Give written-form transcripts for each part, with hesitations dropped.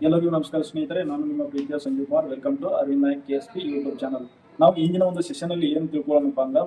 ಎಲ್ಲರಿಗೂ ನಮಸ್ಕಾರ ಸ್ನೇಹಿತರೆ, ನಾನು ನಿಮ್ಮ ಪ್ರೀತಿಯ Sanjeev Kumar. Welcome to Arvind Nayak KSP YouTube channel. ನಾವು ಇಂದಿನ ಒಂದು ಸೆಷನ್ ಅಲ್ಲಿ ಏನು ತಿಳ್ಕೊಳ್ಳೋಣಪ್ಪ ಅಂದ್ರೆ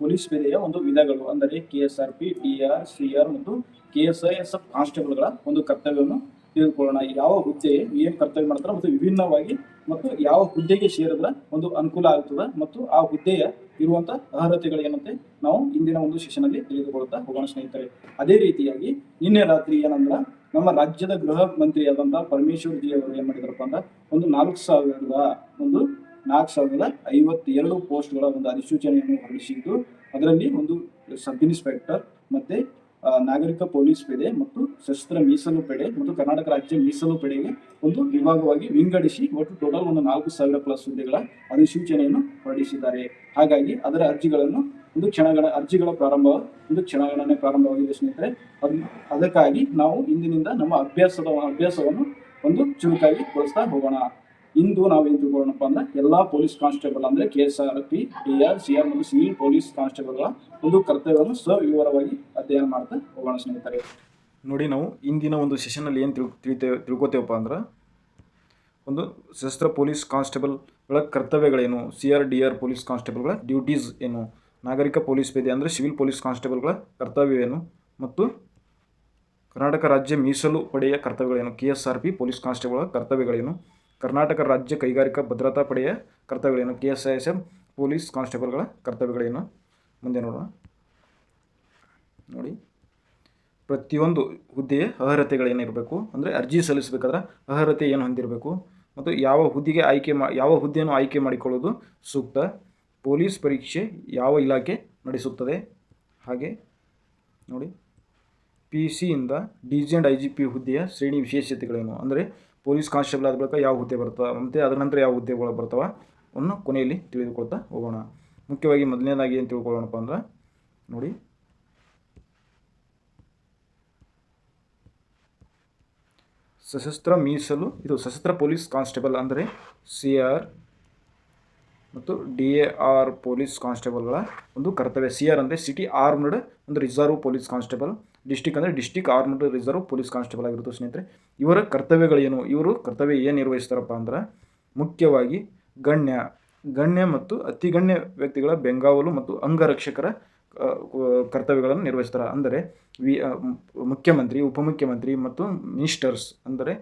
ಪೊಲೀಸ್ ಪೇದೆಯ ಒಂದು ವಿಧಗಳು, ಅಂದರೆ KSRP, DR, CR ಮತ್ತು KSISF ಕಾನ್ಸ್ಟೇಬಲ್ಗಳ ಒಂದು ಕರ್ತವ್ಯವನ್ನು ತಿಳ್ಕೊಳ್ಳೋಣ. ಯಾವ ಹುದ್ದೆ ಏನು ಕರ್ತವ್ಯ ಮಾಡ್ತಾರೆ ಮತ್ತು ವಿಭಿನ್ನವಾಗಿ ಮತ್ತು ಯಾವ ಹುದ್ದೆಗೆ ಸೇರಿದ್ರೆ ಒಂದು ಅನುಕೂಲ ಆಗ್ತದೆ ಮತ್ತು ಆ ಹುದ್ದೆಯ ಇರುವಂತಹ ಅರ್ಹತೆಗಳು ಏನಂತೆ ನಾವು ಇಂದಿನ ಒಂದು ಸೆಷನ್ ಅಲ್ಲಿ ತಿಳಿದುಕೊಳ್ತಾ ಹೋಗೋಣ ಸ್ನೇಹಿತರೆ. ಅದೇ ರೀತಿಯಾಗಿ ನಿನ್ನೆ ರಾತ್ರಿ ಏನಂದ್ರ ನಮ್ಮ ರಾಜ್ಯದ ಗೃಹ ಮಂತ್ರಿಯಾದಂತಹ ಪರಮೇಶ್ವರ್ ಜಿ ಅವರು ಏನ್ ಮಾಡಿದಾರಪ್ಪ ಅಂದ್ರೆ ಒಂದು 4,52 ಪೋಸ್ಟ್ಗಳ ಒಂದು ಅಧಿಸೂಚನೆಯನ್ನು ಹೊರಡಿಸಿದ್ದು, ಅದರಲ್ಲಿ ಒಂದು ಸಬ್ ಇನ್ಸ್ಪೆಕ್ಟರ್ ಮತ್ತೆ ನಾಗರಿಕ ಪೊಲೀಸ್ ಪೇದೆ ಮತ್ತು ಸಶಸ್ತ್ರ ಮೀಸಲು ಪಡೆ ಮತ್ತು ಕರ್ನಾಟಕ ರಾಜ್ಯ ಮೀಸಲು ಪಡೆಗೆ ಒಂದು ವಿಭಾಗವಾಗಿ ವಿಂಗಡಿಸಿ ಒಟ್ಟು ಟೋಟಲ್ ಒಂದು 4,000 ಪ್ಲಸ್ ಹುದ್ದೆಗಳ ಅಧಿಸೂಚನೆಯನ್ನು ಹೊರಡಿಸಿದ್ದಾರೆ. ಹಾಗಾಗಿ ಅದರ ಅರ್ಜಿಗಳ ಕ್ಷಣಗಣನೆ ಪ್ರಾರಂಭವಾಗಿದೆ ಸ್ನೇಹಿತರೆ. ಅದಕ್ಕಾಗಿ ನಾವು ಇಂದಿನಿಂದ ನಮ್ಮ ಅಭ್ಯಾಸವನ್ನು ಒಂದು ಚುರುಕಾಗಿ ಗೊಳಿಸ್ತಾ ಹೋಗೋಣ. ಇಂದು ನಾವೇನು ತಿಳ್ಕೊಳ್ಳೋಣಪ್ಪ ಅಂದ್ರೆ ಎಲ್ಲಾ ಪೊಲೀಸ್ ಕಾನ್ಸ್ಟೇಬಲ್ ಅಂದ್ರೆ KSRP, DR, CR ಮತ್ತು ಸಿವಿಲ್ ಪೊಲೀಸ್ ಕಾನ್ಸ್ಟೇಬಲ್ಗಳ ಒಂದು ಕರ್ತವ್ಯವನ್ನು ಸವಿವರವಾಗಿ ಅಧ್ಯಯನ ಮಾಡ್ತಾ ಹೋಗೋಣ ಸ್ನೇಹಿತರೆ. ನೋಡಿ, ನಾವು ಇಂದಿನ ಒಂದು ಸೆಷನ್ ಅಲ್ಲಿ ಏನು ತಿಳ್ಕೊತೇವಪ್ಪ ಅಂದ್ರೆ ಒಂದು ಸಶಸ್ತ್ರ ಪೊಲೀಸ್ ಕಾನ್ಸ್ಟೇಬಲ್ಗಳ ಕರ್ತವ್ಯಗಳೇನು, CR, DR ಪೊಲೀಸ್ ಕಾನ್ಸ್ಟೇಬಲ್ಗಳ ಡ್ಯೂಟೀಸ್ ಏನು, ನಾಗರಿಕ ಪೊಲೀಸ್ ಪೇದೆ ಅಂದರೆ ಸಿವಿಲ್ ಪೊಲೀಸ್ ಕಾನ್ಸ್ಟೇಬಲ್ಗಳ ಕರ್ತವ್ಯವೇನು ಮತ್ತು ಕರ್ನಾಟಕ ರಾಜ್ಯ ಮೀಸಲು ಪಡೆಯ ಕರ್ತವ್ಯಗಳೇನು, KSRP ಪೊಲೀಸ್ ಕಾನ್ಸ್ಟೇಬಲ್ಗಳ ಕರ್ತವ್ಯಗಳೇನು, ಕರ್ನಾಟಕ ರಾಜ್ಯ ಕೈಗಾರಿಕಾ ಭದ್ರತಾ ಪಡೆಯ ಕರ್ತವ್ಯಗಳೇನು, KSISF ಪೊಲೀಸ್ ಕಾನ್ಸ್ಟೇಬಲ್ಗಳ ಕರ್ತವ್ಯಗಳೇನು ಮುಂದೆ ನೋಡೋಣ. ನೋಡಿ, ಪ್ರತಿಯೊಂದು ಹುದ್ದೆಯ ಅರ್ಹತೆಗಳೇನಿರಬೇಕು ಅಂದರೆ ಅರ್ಜಿ ಸಲ್ಲಿಸಬೇಕಾದ್ರೆ ಅರ್ಹತೆ ಏನು ಹೊಂದಿರಬೇಕು ಮತ್ತು ಯಾವ ಹುದ್ದೆಯನ್ನು ಆಯ್ಕೆ ಮಾಡಿಕೊಳ್ಳೋದು ಸೂಕ್ತ, ಪೊಲೀಸ್ ಪರೀಕ್ಷೆ ಯಾವ ಇಲಾಖೆ ನಡೆಸುತ್ತದೆ, ಹಾಗೆ ನೋಡಿ PC ಇಂದ DG and IGP ಹುದ್ದೆಯ ಶ್ರೇಣಿ ವಿಶೇಷತೆಗಳೇನು, ಅಂದರೆ ಪೊಲೀಸ್ ಕಾನ್ಸ್ಟೇಬಲ್ ಆದ ಬಳಿಕ ಯಾವ ಹುದ್ದೆ ಬರ್ತವೆ ಮತ್ತು ಅದರ ನಂತರ ಯಾವ ಹುದ್ದೆಗಳು ಬರ್ತವೆ ಅವನ್ನು ಕೊನೆಯಲ್ಲಿ ತಿಳಿದುಕೊಳ್ತಾ ಹೋಗೋಣ. ಮುಖ್ಯವಾಗಿ ಮೊದಲನೇದಾಗಿ ಏನು ತಿಳ್ಕೊಳ್ಳೋಣಪ್ಪ ಅಂದ್ರೆ ನೋಡಿ, ಸಶಸ್ತ್ರ ಪೊಲೀಸ್ ಕಾನ್ಸ್ಟೇಬಲ್ ಅಂದರೆ CR ಮತ್ತು DAR ಪೊಲೀಸ್ ಕಾನ್ಸ್ಟೇಬಲ್ಗಳ ಒಂದು ಕರ್ತವ್ಯ. CR ಅಂದರೆ ಸಿಟಿ ಆರ್ಮ್ಡ್ ಒಂದು ರಿಸರ್ವ್ ಪೊಲೀಸ್ ಕಾನ್ಸ್ಟೇಬಲ್, ಡಿಸ್ಟಿಕ್ ಅಂದರೆ district armed reserve police constable ಆಗಿರುತ್ತೆ ಸ್ನೇಹಿತರೆ. ಇವರ ಕರ್ತವ್ಯಗಳೇನು, ಇವರು ಕರ್ತವ್ಯ ಏನು ನಿರ್ವಹಿಸ್ತಾರಪ್ಪ ಅಂದ್ರೆ ಮುಖ್ಯವಾಗಿ ಗಣ್ಯ ಮತ್ತು ಅತಿಗಣ್ಯ ವ್ಯಕ್ತಿಗಳ ಬೆಂಗಾವಲು ಮತ್ತು ಅಂಗರಕ್ಷಕರ ಕರ್ತವ್ಯಗಳನ್ನು ನಿರ್ವಹಿಸ್ತಾರೆ. ಅಂದರೆ ಮುಖ್ಯಮಂತ್ರಿ, ಉಪಮುಖ್ಯಮಂತ್ರಿ ಮತ್ತು ಮಿನಿಸ್ಟರ್ಸ್ ಅಂದರೆ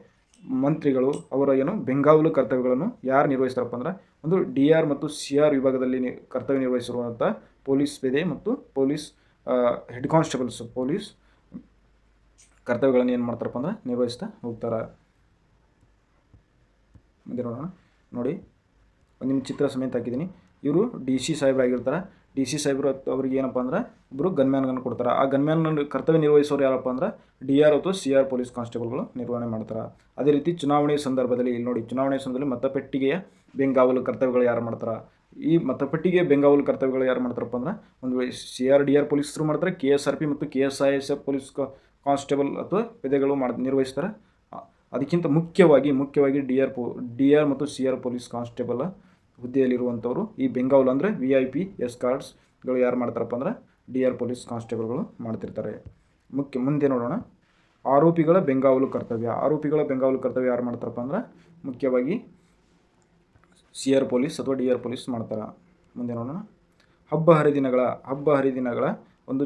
ಮಂತ್ರಿಗಳು ಅವರ ಬೆಂಗಾವಲು ಕರ್ತವ್ಯಗಳನ್ನು ಯಾರು ನಿರ್ವಹಿಸ್ತಾರಪ್ಪ ಅಂದ್ರೆ ಒಂದು DR ಮತ್ತು CR ವಿಭಾಗದಲ್ಲಿ ಕರ್ತವ್ಯ ನಿರ್ವಹಿಸಿರುವಂಥ ಪೊಲೀಸ್ ಪೇದೆ ಮತ್ತು ಪೊಲೀಸ್ ಹೆಡ್ ಕಾನ್ಸ್ಟೇಬಲ್ಸ್ ಪೊಲೀಸ್ ಕರ್ತವ್ಯಗಳನ್ನು ಏನು ಮಾಡ್ತಾರಪ್ಪ ಅಂದ್ರೆ ನಿರ್ವಹಿಸ್ತಾ ಹೋಗ್ತಾರೆ. ಮುಂದೆ ನೋಡೋಣ. ನೋಡಿ, ನಿಮ್ಮ ಚಿತ್ರ ಸಮೇತ ಹಾಕಿದ್ದೀನಿ. ಇವರು DC ಸಾಹೇಬರಾಗಿರ್ತಾರೆ. DC ಸಾಹೇಬರು ಅವ್ರಿಗೆ ಏನಪ್ಪ ಅಂದ್ರೆ ಒಬ್ಬರು ಗನ್ಮ್ಯಾನ್ಗಳನ್ನು ಕೊಡ್ತಾರೆ. ಆ ಗನ್ಮ್ಯಾನ್ ಕರ್ತವ್ಯ ನಿರ್ವಹಿಸೋರು ಯಾರಪ್ಪ ಅಂದ್ರೆ DR ಅಥವಾ CR ಪೊಲೀಸ್ ಕಾನ್ಸ್ಟೇಬಲ್ಗಳು ನಿರ್ವಹಣೆ ಮಾಡ್ತಾರೆ. ಅದೇ ರೀತಿ ಚುನಾವಣೆ ಸಂದರ್ಭದಲ್ಲಿ ಇಲ್ಲಿ ನೋಡಿ, ಚುನಾವಣೆ ಸಂದರ್ಭದಲ್ಲಿ ಮತಪೆಟ್ಟಿಗೆಯ ಬೆಂಗಾವಲು ಕರ್ತವ್ಯಗಳು ಯಾರು ಮಾಡ್ತಾರೆ, ಈ ಮತಪೆಟ್ಟಿಗೆಯ ಬೆಂಗಾವಲು ಕರ್ತವ್ಯಗಳು ಯಾರು ಮಾಡ್ತಾರಪ್ಪ ಅಂದ್ರೆ ಒಂದು CR DR ಪೊಲೀಸರು ಮಾಡ್ತಾರೆ, KSRP ಮತ್ತು KSISF ಪೊಲೀಸ್ ಕಾನ್ಸ್ಟೇಬಲ್ ಅಥವಾ ಪೇದೆಗಳು ನಿರ್ವಹಿಸ್ತಾರೆ. ಅದಕ್ಕಿಂತ ಮುಖ್ಯವಾಗಿ DR ಮತ್ತು CR ಪೊಲೀಸ್ ಕಾನ್ಸ್ಟೇಬಲ್ ಹುದ್ದೆಯಲ್ಲಿರುವಂಥವರು ಈ ಬೆಂಗಾವಲು ಅಂದರೆ VIP ಎಸ್ಕಾರ್ಟ್ಸ್ಗಳು ಯಾರು ಮಾಡ್ತಾರಪ್ಪ ಅಂದ್ರೆ DR ಪೊಲೀಸ್ ಕಾನ್ಸ್ಟೇಬಲ್ಗಳು ಮಾಡ್ತಿರ್ತಾರೆ. ಮುಂದೆ ನೋಡೋಣ. ಆರೋಪಿಗಳ ಬೆಂಗಾವಲು ಕರ್ತವ್ಯ ಯಾರು ಮಾಡ್ತಾರಪ್ಪ ಅಂದ್ರೆ ಮುಖ್ಯವಾಗಿ CR ಪೊಲೀಸ್ ಅಥವಾ DR ಪೊಲೀಸ್ ಮಾಡ್ತಾರೆ. ಮುಂದೆ ನೋಡೋಣ. ಹಬ್ಬ ಹರಿದಿನಗಳ ಒಂದು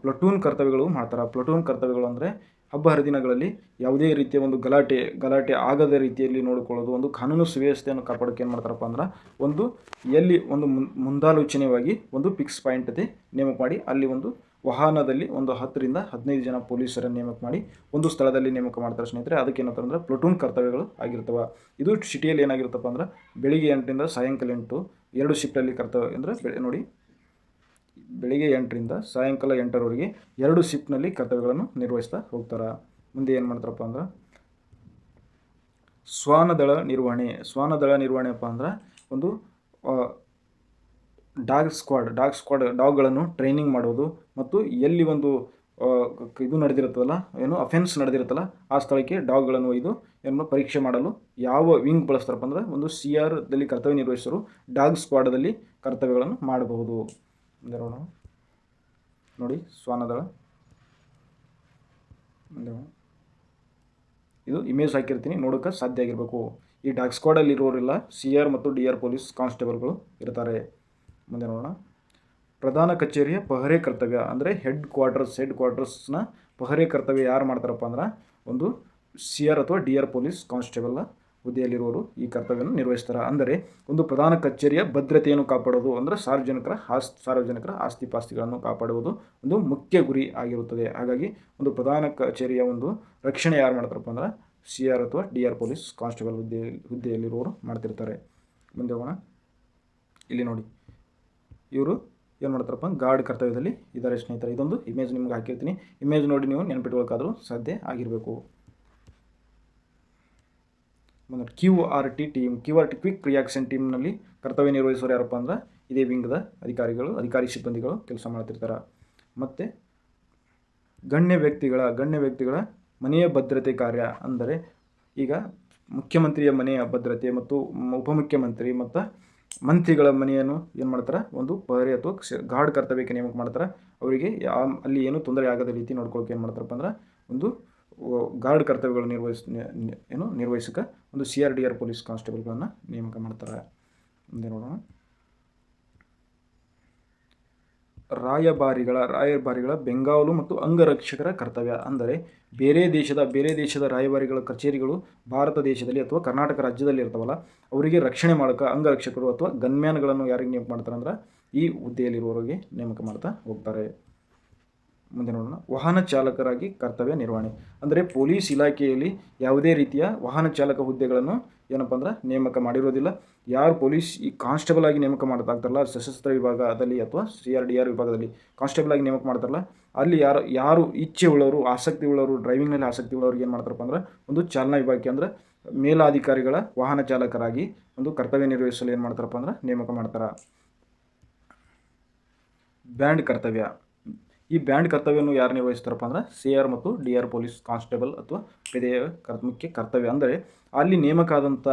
ಪ್ಲಟೂನ್ ಕರ್ತವ್ಯಗಳು ಮಾಡ್ತಾರೆ. ಪ್ಲಟೂನ್ ಕರ್ತವ್ಯಗಳು ಅಂದರೆ ಹಬ್ಬ ಹರಿದಿನಗಳಲ್ಲಿ ಯಾವುದೇ ರೀತಿಯ ಒಂದು ಗಲಾಟೆ ಆಗದ ರೀತಿಯಲ್ಲಿ ನೋಡಿಕೊಳ್ಳೋದು, ಒಂದು ಕಾನೂನು ಸುವ್ಯವಸ್ಥೆಯನ್ನು ಕಾಪಾಡೋಕೆ ಏನು ಮಾಡ್ತಾರಪ್ಪ ಅಂದ್ರೆ ಒಂದು ಮುಂದಾಲೋಚನೆಯಾಗಿ ಒಂದು ಫಿಕ್ಸ್ ಪಾಯಿಂಟ್ ನೇಮಕ ಮಾಡಿ ಅಲ್ಲಿ ಒಂದು ವಾಹನದಲ್ಲಿ ಒಂದು 10 ರಿಂದ 15 ಜನ ಪೊಲೀಸರನ್ನು ನೇಮಕ ಮಾಡಿ ಒಂದು ಸ್ಥಳದಲ್ಲಿ ನೇಮಕ ಮಾಡ್ತಾರೆ ಸ್ನೇಹಿತರೆ. ಅದಕ್ಕೆ ಏನಂತಾರೆ ಅಂದ್ರೆ ಪ್ಲಟೂನ್ ಕರ್ತವ್ಯಗಳು ಆಗಿರ್ತವೆ. ಇದು ಸಿಟಿಯಲ್ಲಿ ಏನಾಗಿರುತ್ತಪ್ಪ ಅಂದ್ರೆ ಬೆಳಿಗ್ಗೆ 8 ರಿಂದ ಸಾಯಂಕಾಲ 8 2 ಶಿಫ್ಟಲ್ಲಿ ಕರ್ತವ್ಯ ಅಂದರೆ ನೋಡಿ, ಬೆಳಿಗ್ಗೆ 8 ರಿಂದ ಸಾಯಂಕಾಲ 8ರವರೆಗೆ 2 ಶಿಫ್ಟ್ನಲ್ಲಿ ಕರ್ತವ್ಯಗಳನ್ನು ನಿರ್ವಹಿಸ್ತಾ ಹೋಗ್ತಾರೆ. ಮುಂದೆ ಏನು ಮಾಡ್ತಾರಪ್ಪ ಅಂದ್ರೆ ಶ್ವಾನದಳ ನಿರ್ವಹಣೆಪ್ಪ ಅಂದ್ರೆ ಒಂದು ಡಾಗ್ಗಳನ್ನು ಟ್ರೈನಿಂಗ್ ಮಾಡೋದು ಮತ್ತು ಎಲ್ಲಿ ಒಂದು ಅಫೆನ್ಸ್ ನಡೆದಿರುತ್ತಲ್ಲ ಆ ಸ್ಥಳಕ್ಕೆ ಡಾಗ್ಗಳನ್ನು ಒಯ್ದು ಪರೀಕ್ಷೆ ಮಾಡಲು ಯಾವ ವಿಂಗ್ ಬಳಸ್ತಾರಪ್ಪ ಅಂದ್ರೆ ಒಂದು CR ದಲ್ಲಿ ಕರ್ತವ್ಯ ನಿರ್ವಹಿಸೋರು ಡಾಗ್ ಸ್ಕ್ವಾಡದಲ್ಲಿ ಕರ್ತವ್ಯಗಳನ್ನು ಮಾಡಬಹುದು. ನೋಡಿ, ಶ್ವಾನದಳ ಇದು ಇಮೇಜ್ ಹಾಕಿರ್ತೀನಿ, ನೋಡೋಕೆ ಸಾಧ್ಯ ಆಗಿರಬೇಕು. ಈ ಡಾಗ್ ಸ್ಕ್ವಾಡಲ್ಲಿ ಇರೋರೆಲ್ಲ CR ಮತ್ತು DR ಪೊಲೀಸ್ ಕಾನ್ಸ್ಟೇಬಲ್ಗಳು ಇರ್ತಾರೆ. ಮುಂದೆ ನೋಡೋಣ. ಪ್ರಧಾನ ಕಚೇರಿಯ ಪಹರೆ ಕರ್ತವ್ಯ ಅಂದರೆ ಹೆಡ್ ಕ್ವಾರ್ಟರ್ಸ್ನ ಪಹರೆ ಕರ್ತವ್ಯ ಯಾರು ಮಾಡ್ತಾರಪ್ಪ ಅಂದ್ರೆ ಒಂದು CR ಅಥವಾ DR ಪೊಲೀಸ್ ಕಾನ್ಸ್ಟೇಬಲ್ ಹುದ್ದೆಯಲ್ಲಿರುವವರು ಈ ಕರ್ತವ್ಯವನ್ನು ನಿರ್ವಹಿಸ್ತಾರೆ. ಅಂದರೆ ಒಂದು ಪ್ರಧಾನ ಕಚೇರಿಯ ಭದ್ರತೆಯನ್ನು ಕಾಪಾಡೋದು ಅಂದರೆ ಸಾರ್ವಜನಿಕರ ಆಸ್ತಿ ಪಾಸ್ತಿಗಳನ್ನು ಕಾಪಾಡುವುದು ಒಂದು ಮುಖ್ಯ ಗುರಿ ಆಗಿರುತ್ತದೆ. ಹಾಗಾಗಿ ಒಂದು ಪ್ರಧಾನ ಕಚೇರಿಯ ಒಂದು ರಕ್ಷಣೆ ಯಾರು ಮಾಡ್ತಾರಪ್ಪ ಅಂದ್ರೆ CR ಅಥವಾ DR ಪೊಲೀಸ್ ಕಾನ್ಸ್ಟೇಬಲ್ ಹುದ್ದೆಯಲ್ಲಿರುವವರು ಮಾಡ್ತಿರ್ತಾರೆ. ಮುಂದೆ ಹೋಗೋಣ. ಇಲ್ಲಿ ನೋಡಿ, ಇವರು ಏನು ಮಾಡ್ತಾರಪ್ಪ ಗಾರ್ಡ್ ಕರ್ತವ್ಯದಲ್ಲಿ ಇದ್ದಾರೆ ಸ್ನೇಹಿತರೆ. ಇದೊಂದು ಇಮೇಜ್ ನಿಮ್ಗೆ ಹಾಕಿರ್ತೀನಿ, ಇಮೇಜ್ ನೋಡಿ ನೀವು ನೆನಪಿಟ್ಕೊಳ್ಳೋಕ್ಕಾದರೂ ಸಾಧ್ಯ ಆಗಿರಬೇಕು. ಮುಂದೆ QRT team, QRT quick reaction ಟೀಮ್ನಲ್ಲಿ ಕರ್ತವ್ಯ ನಿರ್ವಹಿಸೋರು ಯಾರಪ್ಪ ಅಂದ್ರೆ ಇದೇ ವಿಂಗ್ದ ಅಧಿಕಾರಿ ಸಿಬ್ಬಂದಿಗಳು ಕೆಲಸ ಮಾಡ್ತಿರ್ತಾರೆ. ಮತ್ತು ಗಣ್ಯ ವ್ಯಕ್ತಿಗಳ ಮನೆಯ ಭದ್ರತೆ ಕಾರ್ಯ ಅಂದರೆ ಈಗ ಮುಖ್ಯಮಂತ್ರಿಯ ಮನೆಯ ಭದ್ರತೆ ಮತ್ತು ಉಪಮುಖ್ಯಮಂತ್ರಿ ಮತ್ತು ಮಂತ್ರಿಗಳ ಮನೆಯನ್ನು ಏನು ಮಾಡ್ತಾರೆ ಒಂದು ಪಹರೆ ಅಥವಾ ಗಾರ್ಡ್ ಕರ್ತವ್ಯಕ್ಕೆ ನೇಮಕ ಮಾಡ್ತಾರೆ. ಅವರಿಗೆ ಅಲ್ಲಿ ಏನೂ ತೊಂದರೆ ಆಗದ ರೀತಿ ನೋಡ್ಕೊಳ್ಳೋಕೆ ಏನು ಮಾಡ್ತಾರಪ್ಪ ಅಂದ್ರೆ ಒಂದು ಗಾರ್ಡ್ ಕರ್ತವ್ಯಗಳು ನಿರ್ವಹಿಸಕ್ಕೆ ಒಂದು CR DR ಪೊಲೀಸ್ ಕಾನ್ಸ್ಟೇಬಲ್ಗಳನ್ನು ನೇಮಕ ಮಾಡ್ತಾರೆ. ಮುಂದೆ ನೋಡೋಣ. ರಾಯಭಾರಿಗಳ ಬೆಂಗಾವಲು ಮತ್ತು ಅಂಗರಕ್ಷಕರ ಕರ್ತವ್ಯ ಅಂದರೆ ಬೇರೆ ದೇಶದ ರಾಯಭಾರಿಗಳ ಕಚೇರಿಗಳು ಭಾರತ ದೇಶದಲ್ಲಿ ಅಥವಾ ಕರ್ನಾಟಕ ರಾಜ್ಯದಲ್ಲಿ ಇರ್ತಾವಲ್ಲ, ಅವರಿಗೆ ರಕ್ಷಣೆ ಮಾಡೋಕೆ ಅಂಗರಕ್ಷಕರು ಅಥವಾ ಗನ್ಮ್ಯಾನ್ಗಳನ್ನು ಯಾರಿಗೆ ನೇಮಕ ಮಾಡ್ತಾರೆ ಅಂದ್ರೆ ಈ ಹುದ್ದೆಯಲ್ಲಿರುವವರಿಗೆ ನೇಮಕ ಮಾಡ್ತಾ ಹೋಗ್ತಾರೆ. ಮುಂದೆ ನೋಡೋಣ. ವಾಹನ ಚಾಲಕರಾಗಿ ಕರ್ತವ್ಯ ನಿರ್ವಹಣೆ ಅಂದರೆ ಪೊಲೀಸ್ ಇಲಾಖೆಯಲ್ಲಿ ಯಾವುದೇ ರೀತಿಯ ವಾಹನ ಚಾಲಕ ಹುದ್ದೆಗಳನ್ನು ಏನಪ್ಪ ಅಂದ್ರೆ ನೇಮಕ ಮಾಡಿರೋದಿಲ್ಲ. ಯಾರು ಪೊಲೀಸ್ ಈ ಕಾನ್ಸ್ಟೇಬಲ್ ಆಗಿ ನೇಮಕ ಮಾಡ್ತಾರಲ್ಲ ಸಶಸ್ತ್ರ ವಿಭಾಗದಲ್ಲಿ ಅಥವಾ CR DR ವಿಭಾಗದಲ್ಲಿ ಕಾನ್ಸ್ಟೇಬಲ್ ಆಗಿ ನೇಮಕ ಮಾಡ್ತಾರಲ್ಲ, ಅಲ್ಲಿ ಯಾರು ಇಚ್ಛೆ ಉಳ್ಳವರು, ಆಸಕ್ತಿ ಉಳ್ಳವರು, ಡ್ರೈವಿಂಗ್ನಲ್ಲಿ ಆಸಕ್ತಿ ಉಳ್ಳವ್ರಿಗೆ ಏನು ಮಾಡ್ತಾರಪ್ಪ ಅಂದ್ರೆ ಒಂದು ಚಾಲನಾ ವಿಭಾಗಕ್ಕೆ ಅಂದರೆ ಮೇಲಾಧಿಕಾರಿಗಳ ವಾಹನ ಚಾಲಕರಾಗಿ ಒಂದು ಕರ್ತವ್ಯ ನಿರ್ವಹಿಸಲು ಏನು ಮಾಡ್ತಾರಪ್ಪ ಅಂದ್ರೆ ನೇಮಕ ಮಾಡ್ತಾರೆ. ಬ್ಯಾಂಡ್ ಕರ್ತವ್ಯ, ಈ ಬ್ಯಾಂಡ್ ಕರ್ತವ್ಯವನ್ನು ಯಾರು ನಿರ್ವಹಿಸ್ತಾರಪ್ಪ ಅಂದ್ರೆ CR ಮತ್ತು DR ಪೊಲೀಸ್ ಕಾನ್ಸ್ಟೇಬಲ್ ಅಥವಾ ಪೇದೆಯ ಮುಖ್ಯ ಕರ್ತವ್ಯ. ಅಂದರೆ ಅಲ್ಲಿ ನೇಮಕ ಆದಂಥ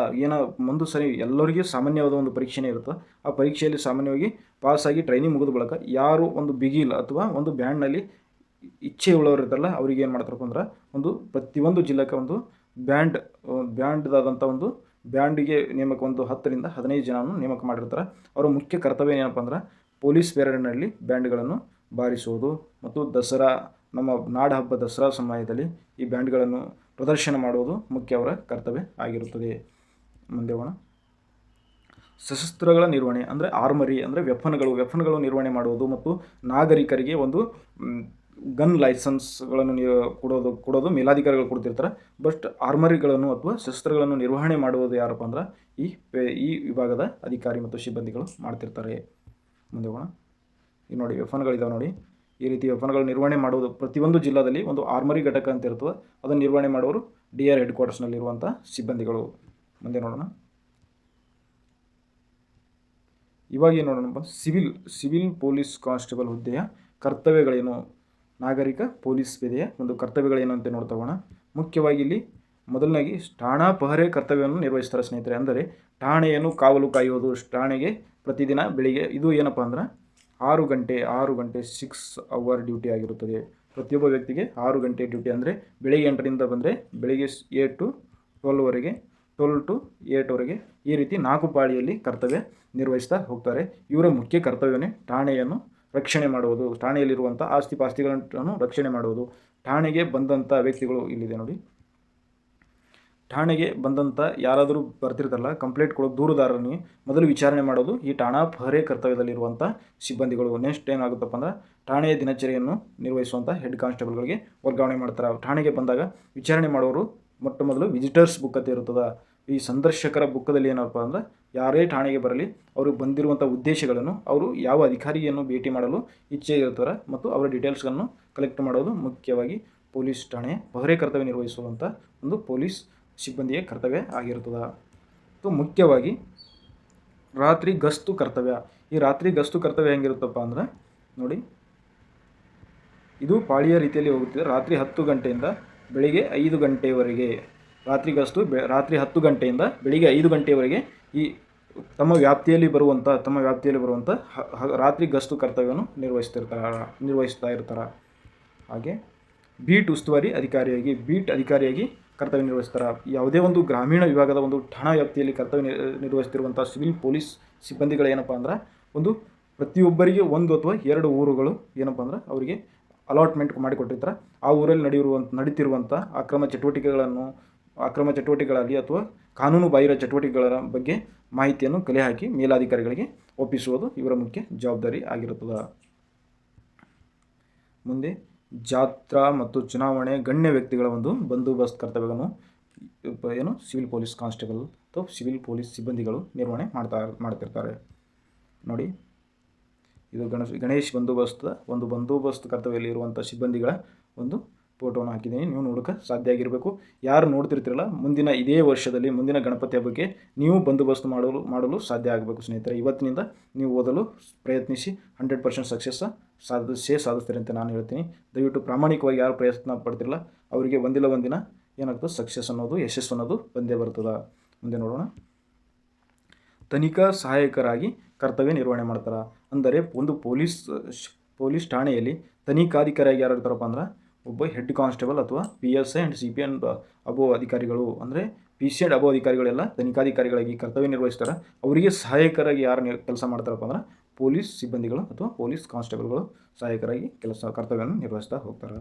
ಒಂದು ಸರಿ ಎಲ್ಲರಿಗೂ ಸಾಮಾನ್ಯವಾದ ಒಂದು ಪರೀಕ್ಷೆನೇ ಇರುತ್ತೆ. ಆ ಪರೀಕ್ಷೆಯಲ್ಲಿ ಸಾಮಾನ್ಯವಾಗಿ ಪಾಸಾಗಿ ಟ್ರೈನಿಂಗ್ ಮುಗಿದ ಬಳಿಕ ಯಾರು ಒಂದು ಬಿಗಿಲ್ ಅಥವಾ ಒಂದು ಬ್ಯಾಂಡ್ನಲ್ಲಿ ಇಚ್ಛೆ ಉಳ್ಳವರು ಇರ್ತಾರಲ್ಲ, ಅವ್ರಿಗೆ ಏನು ಮಾಡ್ತಾರಪ್ಪ ಅಂದ್ರೆ ಒಂದು ಪ್ರತಿಯೊಂದು ಜಿಲ್ಲೆಗೆ ಒಂದು ಬ್ಯಾಂಡ್ದಾದಂಥ ಒಂದು ಬ್ಯಾಂಡಿಗೆ ನೇಮಕ ಒಂದು 10 ರಿಂದ 15 ಜನವನ್ನು ನೇಮಕ ಮಾಡಿರ್ತಾರೆ. ಅವರ ಮುಖ್ಯ ಕರ್ತವ್ಯ ಏನಪ್ಪ ಅಂದ್ರೆ ಪೊಲೀಸ್ ಪೆರೇಡ್ನಲ್ಲಿ ಬ್ಯಾಂಡ್ಗಳನ್ನು ಬಾರಿಸುವುದು ಮತ್ತು ನಮ್ಮ ನಾಡ ಹಬ್ಬ ದಸರಾ ಸಮಯದಲ್ಲಿ ಈ ಬ್ಯಾಂಡ್ಗಳನ್ನು ಪ್ರದರ್ಶನ ಮಾಡುವುದು ಮುಖ್ಯ ಅವರ ಕರ್ತವ್ಯ ಆಗಿರುತ್ತದೆ. ಮುಂದೆ ಹೋಗೋಣ. ಸಶಸ್ತ್ರಗಳ ನಿರ್ವಹಣೆ ಅಂದರೆ ಆರ್ಮರಿ ಅಂದರೆ ವೆಪನ್ಗಳು ನಿರ್ವಹಣೆ ಮಾಡುವುದು ಮತ್ತು ನಾಗರಿಕರಿಗೆ ಒಂದು ಗನ್ ಲೈಸೆನ್ಸ್ಗಳನ್ನು ಕೊಡೋದು ಮೇಲಾಧಿಕಾರಿಗಳು ಕೊಡ್ತಿರ್ತಾರೆ. ಬಟ್ ಆರ್ಮರಿಗಳನ್ನು ಅಥವಾ ಶಸ್ತ್ರಗಳನ್ನು ನಿರ್ವಹಣೆ ಮಾಡುವುದು ಯಾರಪ್ಪ ಅಂದ್ರೆ ಈ ವಿಭಾಗದ ಅಧಿಕಾರಿ ಮತ್ತು ಸಿಬ್ಬಂದಿಗಳು ಮಾಡ್ತಿರ್ತಾರೆ. ಮುಂದೆ ಹೋಗೋಣ. ಈಗ ನೋಡಿ ವೆಪನ್ಗಳಿದಾವೆ ನೋಡಿ, ಈ ರೀತಿ ವೆಪನ್ಗಳು ನಿರ್ವಹಣೆ ಮಾಡುವುದು ಪ್ರತಿಯೊಂದು ಜಿಲ್ಲಾದಲ್ಲಿ ಒಂದು ಆರ್ಮರಿ ಘಟಕ ಅಂತ ಇರ್ತದೆ, ಅದನ್ನು ನಿರ್ವಹಣೆ ಮಾಡೋರು DR ಹೆಡ್ ಕ್ವಾರ್ಟರ್ಸ್ನಲ್ಲಿರುವಂಥ ಸಿಬ್ಬಂದಿಗಳು. ಮುಂದೆ ನೋಡೋಣ. ಇವಾಗ ಏನು ನೋಡೋಣಪ್ಪ, ಸಿವಿಲ್ ಪೊಲೀಸ್ ಕಾನ್ಸ್ಟೇಬಲ್ ಹುದ್ದೆಯ ಕರ್ತವ್ಯಗಳೇನು, ನಾಗರಿಕ ಪೊಲೀಸ್ ಪೇದೆಯ ಒಂದು ಕರ್ತವ್ಯಗಳೇನು ಅಂತ ನೋಡ್ತಾ ಹೋಗೋಣ. ಮುಖ್ಯವಾಗಿ ಇಲ್ಲಿ ಮೊದಲನಾಗಿ ಠಾಣಾ ಪಹರೆ ಕರ್ತವ್ಯವನ್ನು ನಿರ್ವಹಿಸ್ತಾರೆ ಸ್ನೇಹಿತರೆ. ಅಂದರೆ ಠಾಣೆಯನ್ನು ಕಾವಲು ಕಾಯುವುದು, ಠಾಣೆಗೆ ಪ್ರತಿದಿನ ಬೆಳಿಗ್ಗೆ ಇದು ಏನಪ್ಪ ಅಂದ್ರೆ 6 ಗಂಟೆ 6 ಅವರ್ ಡ್ಯೂಟಿ ಆಗಿರುತ್ತದೆ. ಪ್ರತಿಯೊಬ್ಬ ವ್ಯಕ್ತಿಗೆ 6 ಗಂಟೆ ಡ್ಯೂಟಿ. ಅಂದರೆ ಬೆಳಿಗ್ಗೆ 8ರಿಂದ ಬಂದರೆ ಬೆಳಿಗ್ಗೆ 8 to 12ವರೆಗೆ, 12 to 8ವರೆಗೆ, ಈ ರೀತಿ 4 ಪಾಳಿಯಲ್ಲಿ ಕರ್ತವ್ಯ ನಿರ್ವಹಿಸ್ತಾ ಹೋಗ್ತಾರೆ. ಇವರ ಮುಖ್ಯ ಕರ್ತವ್ಯವೇ ಠಾಣೆಯನ್ನು ರಕ್ಷಣೆ ಮಾಡುವುದು, ಠಾಣೆಯಲ್ಲಿರುವಂಥ ಆಸ್ತಿ ಪಾಸ್ತಿಗಳನ್ನು ರಕ್ಷಣೆ ಮಾಡುವುದು. ಠಾಣೆಗೆ ಬಂದಂಥ ವ್ಯಕ್ತಿಗಳು ಇಲ್ಲಿದೆ ನೋಡಿ, ಠಾಣೆಗೆ ಬಂದಂಥ ಯಾರಾದರೂ ಬರ್ತಿರ್ತಾರಲ್ಲ ಕಂಪ್ಲೇಂಟ್ ಕೊಡೋ ದೂರುದಾರನಿಗೆ ಮೊದಲು ವಿಚಾರಣೆ ಮಾಡೋದು ಈ ಠಾಣಾ ಪಹರೆ ಕರ್ತವ್ಯದಲ್ಲಿರುವಂಥ ಸಿಬ್ಬಂದಿಗಳು. ನೆಕ್ಸ್ಟ್ ಏನಾಗುತ್ತಪ್ಪ ಅಂದ್ರೆ ಠಾಣೆಯ ದಿನಚರಿಯನ್ನು ನಿರ್ವಹಿಸುವಂಥ ಹೆಡ್ ಕಾನ್ಸ್ಟೇಬಲ್ಗಳಿಗೆ ವರ್ಗಾವಣೆ ಮಾಡ್ತಾರೆ. ಠಾಣೆಗೆ ಬಂದಾಗ ವಿಚಾರಣೆ ಮಾಡೋರು ಮೊಟ್ಟ ಮೊದಲು ವಿಸಿಟರ್ಸ್ ಬುಕ್ ಅಂತ ಇರ್ತದೆ. ಈ ಸಂದರ್ಶಕರ ಬುಕ್ಕದಲ್ಲಿ ಏನಪ್ಪ ಅಂದ್ರೆ ಯಾರೇ ಠಾಣೆಗೆ ಬರಲಿ ಅವರು ಬಂದಿರುವಂಥ ಉದ್ದೇಶಗಳನ್ನು, ಅವರು ಯಾವ ಅಧಿಕಾರಿಯನ್ನು ಭೇಟಿ ಮಾಡಲು ಇಚ್ಛೆ ಇರ್ತಾರೆ ಮತ್ತು ಅವರ ಡೀಟೇಲ್ಸ್ಗಳನ್ನು ಕಲೆಕ್ಟ್ ಮಾಡೋದು ಮುಖ್ಯವಾಗಿ ಪೊಲೀಸ್ ಠಾಣೆಯ ಪಹರೆ ಕರ್ತವ್ಯ ನಿರ್ವಹಿಸುವಂಥ ಒಂದು ಪೊಲೀಸ್ ಸಿಬ್ಬಂದಿಯ ಕರ್ತವ್ಯ ಆಗಿರ್ತದೆ. ಮತ್ತು ಮುಖ್ಯವಾಗಿ ರಾತ್ರಿ ಗಸ್ತು ಕರ್ತವ್ಯ. ಈ ರಾತ್ರಿ ಗಸ್ತು ಕರ್ತವ್ಯ ಹೆಂಗಿರುತ್ತಪ್ಪ ಅಂದ್ರೆ ನೋಡಿ, ಇದು ಪಾಳಿಯ ರೀತಿಯಲ್ಲಿ ಹೋಗುತ್ತಿದೆ. ರಾತ್ರಿ 10 ಗಂಟೆಯಿಂದ ಬೆಳಿಗ್ಗೆ 5 ಗಂಟೆವರೆಗೆ ರಾತ್ರಿ ಗಸ್ತು, ರಾತ್ರಿ 10 ಗಂಟೆಯಿಂದ ಬೆಳಿಗ್ಗೆ 5 ಗಂಟೆವರೆಗೆ ಈ ತಮ್ಮ ವ್ಯಾಪ್ತಿಯಲ್ಲಿ ಬರುವಂಥ ರಾತ್ರಿ ಗಸ್ತು ಕರ್ತವ್ಯವನ್ನು ನಿರ್ವಹಿಸ್ತಾ ಇರ್ತಾರೆ. ಹಾಗೆ ಬೀಟ್ ಉಸ್ತುವಾರಿ ಅಧಿಕಾರಿಯಾಗಿ ಕರ್ತವ್ಯ ನಿರ್ವಹಿಸ್ತಾರೆ. ಯಾವುದೇ ಒಂದು ಗ್ರಾಮೀಣ ವಿಭಾಗದ ಒಂದು ಠಾಣಾ ವ್ಯಾಪ್ತಿಯಲ್ಲಿ ಕರ್ತವ್ಯ ನಿರ್ವಹಿಸ್ತಿರುವಂಥ ಸಿವಿಲ್ ಪೊಲೀಸ್ ಸಿಬ್ಬಂದಿಗಳು ಏನಪ್ಪ ಅಂದ್ರೆ ಒಂದು ಪ್ರತಿಯೊಬ್ಬರಿಗೆ ಒಂದು ಅಥವಾ 2 ಊರುಗಳು ಏನಪ್ಪ ಅಂದ್ರೆ ಅವರಿಗೆ ಅಲಾಟ್ಮೆಂಟ್ ಮಾಡಿಕೊಟ್ಟಿರ್ತಾರೆ. ಆ ಊರಲ್ಲಿ ನಡೀತಿರುವಂಥ ಅಕ್ರಮ ಚಟುವಟಿಕೆಗಳಲ್ಲಿ ಅಥವಾ ಕಾನೂನು ಬಾಹಿರ ಚಟುವಟಿಕೆಗಳ ಬಗ್ಗೆ ಮಾಹಿತಿಯನ್ನು ಕಲೆ ಹಾಕಿ ಮೇಲಾಧಿಕಾರಿಗಳಿಗೆ ಒಪ್ಪಿಸುವುದು ಇವರ ಮುಖ್ಯ ಜವಾಬ್ದಾರಿ ಆಗಿರುತ್ತದೆ. ಮುಂದೆ ಜಾತ್ರಾ ಮತ್ತು ಚುನಾವಣೆ ಗಣ್ಯ ವ್ಯಕ್ತಿಗಳ ಒಂದು ಬಂದೋಬಸ್ತ್ ಕರ್ತವ್ಯವನ್ನು ಸಿವಿಲ್ ಪೊಲೀಸ್ ಕಾನ್ಸ್ಟೇಬಲ್ ಅಥವಾ ಸಿವಿಲ್ ಪೊಲೀಸ್ ಸಿಬ್ಬಂದಿಗಳು ನಿರ್ವಹಣೆ ಮಾಡ್ತಿರ್ತಾರೆ. ನೋಡಿ, ಇದು ಗಣೇಶ್ ಬಂದೋಬಸ್ತ್ ಕರ್ತವ್ಯದಲ್ಲಿ ಇರುವಂಥ ಸಿಬ್ಬಂದಿಗಳ ಒಂದು ಫೋಟೋವನ್ನು ಹಾಕಿದ್ದೀನಿ. ನೀವು ನೋಡೋಕೆ ಸಾಧ್ಯ ಆಗಿರಬೇಕು. ಯಾರು ನೋಡ್ತಿರ್ತಿರಲ್ಲ, ಮುಂದಿನ ಇದೇ ವರ್ಷದಲ್ಲಿ ಮುಂದಿನ ಗಣಪತಿ ಹಬ್ಬಕ್ಕೆ ನೀವು ಬಂದೋಬಸ್ತ್ ಮಾಡಲು ಸಾಧ್ಯ ಆಗಬೇಕು ಸ್ನೇಹಿತರೆ. ಇವತ್ತಿನಿಂದ ನೀವು ಓದಲು ಪ್ರಯತ್ನಿಸಿ. 100% ಸಾಧಿಸ್ತೀರಿ ಅಂತ ನಾನು ಹೇಳ್ತೀನಿ. ದಯವಿಟ್ಟು ಪ್ರಾಮಾಣಿಕವಾಗಿ ಯಾರು ಪ್ರಯತ್ನ ಪಡ್ತಿರಲ್ಲ ಅವರಿಗೆ ಒಂದಿಲ್ಲ ಒಂದಿನ ಏನಾಗ್ತದೆ, ಯಶಸ್ಸು ಅನ್ನೋದು ಬಂದೇ ಬರ್ತದೆ. ಮುಂದೆ ನೋಡೋಣ. ತನಿಖಾ ಸಹಾಯಕರಾಗಿ ಕರ್ತವ್ಯ ನಿರ್ವಹಣೆ ಮಾಡ್ತಾರೆ. ಅಂದರೆ ಒಂದು ಪೊಲೀಸ್ ಠಾಣೆಯಲ್ಲಿ ತನಿಖಾಧಿಕಾರಿಯಾಗಿ ಯಾರು ಇರ್ತಾರಪ್ಪ ಅಂದ್ರೆ ಒಬ್ಬ ಹೆಡ್ ಕಾನ್ಸ್ಟೇಬಲ್ ಅಥವಾ PSI ಆ್ಯಂಡ್ CP ಆ್ಯಂಡ್ ಅಬೋ ಅಧಿಕಾರಿಗಳು, ಅಂದರೆ PC ಆ್ಯಂಡ್ ಅಬೋ ಅಧಿಕಾರಿಗಳೆಲ್ಲ ತನಿಖಾಧಿಕಾರಿಗಳಾಗಿ ಕರ್ತವ್ಯ ನಿರ್ವಹಿಸ್ತಾರೆ. ಅವರಿಗೆ ಸಹಾಯಕರಾಗಿ ಯಾರು ಕೆಲಸ ಮಾಡ್ತಾರಪ್ಪ ಅಂದ್ರೆ ಪೊಲೀಸ್ ಸಿಬ್ಬಂದಿಗಳು ಅಥವಾ ಪೊಲೀಸ್ ಕಾನ್ಸ್ಟೇಬಲ್ಗಳು ಸಹಾಯಕರಾಗಿ ಕರ್ತವ್ಯವನ್ನು ನಿರ್ವಹಿಸ್ತಾ ಹೋಗ್ತಾರೆ.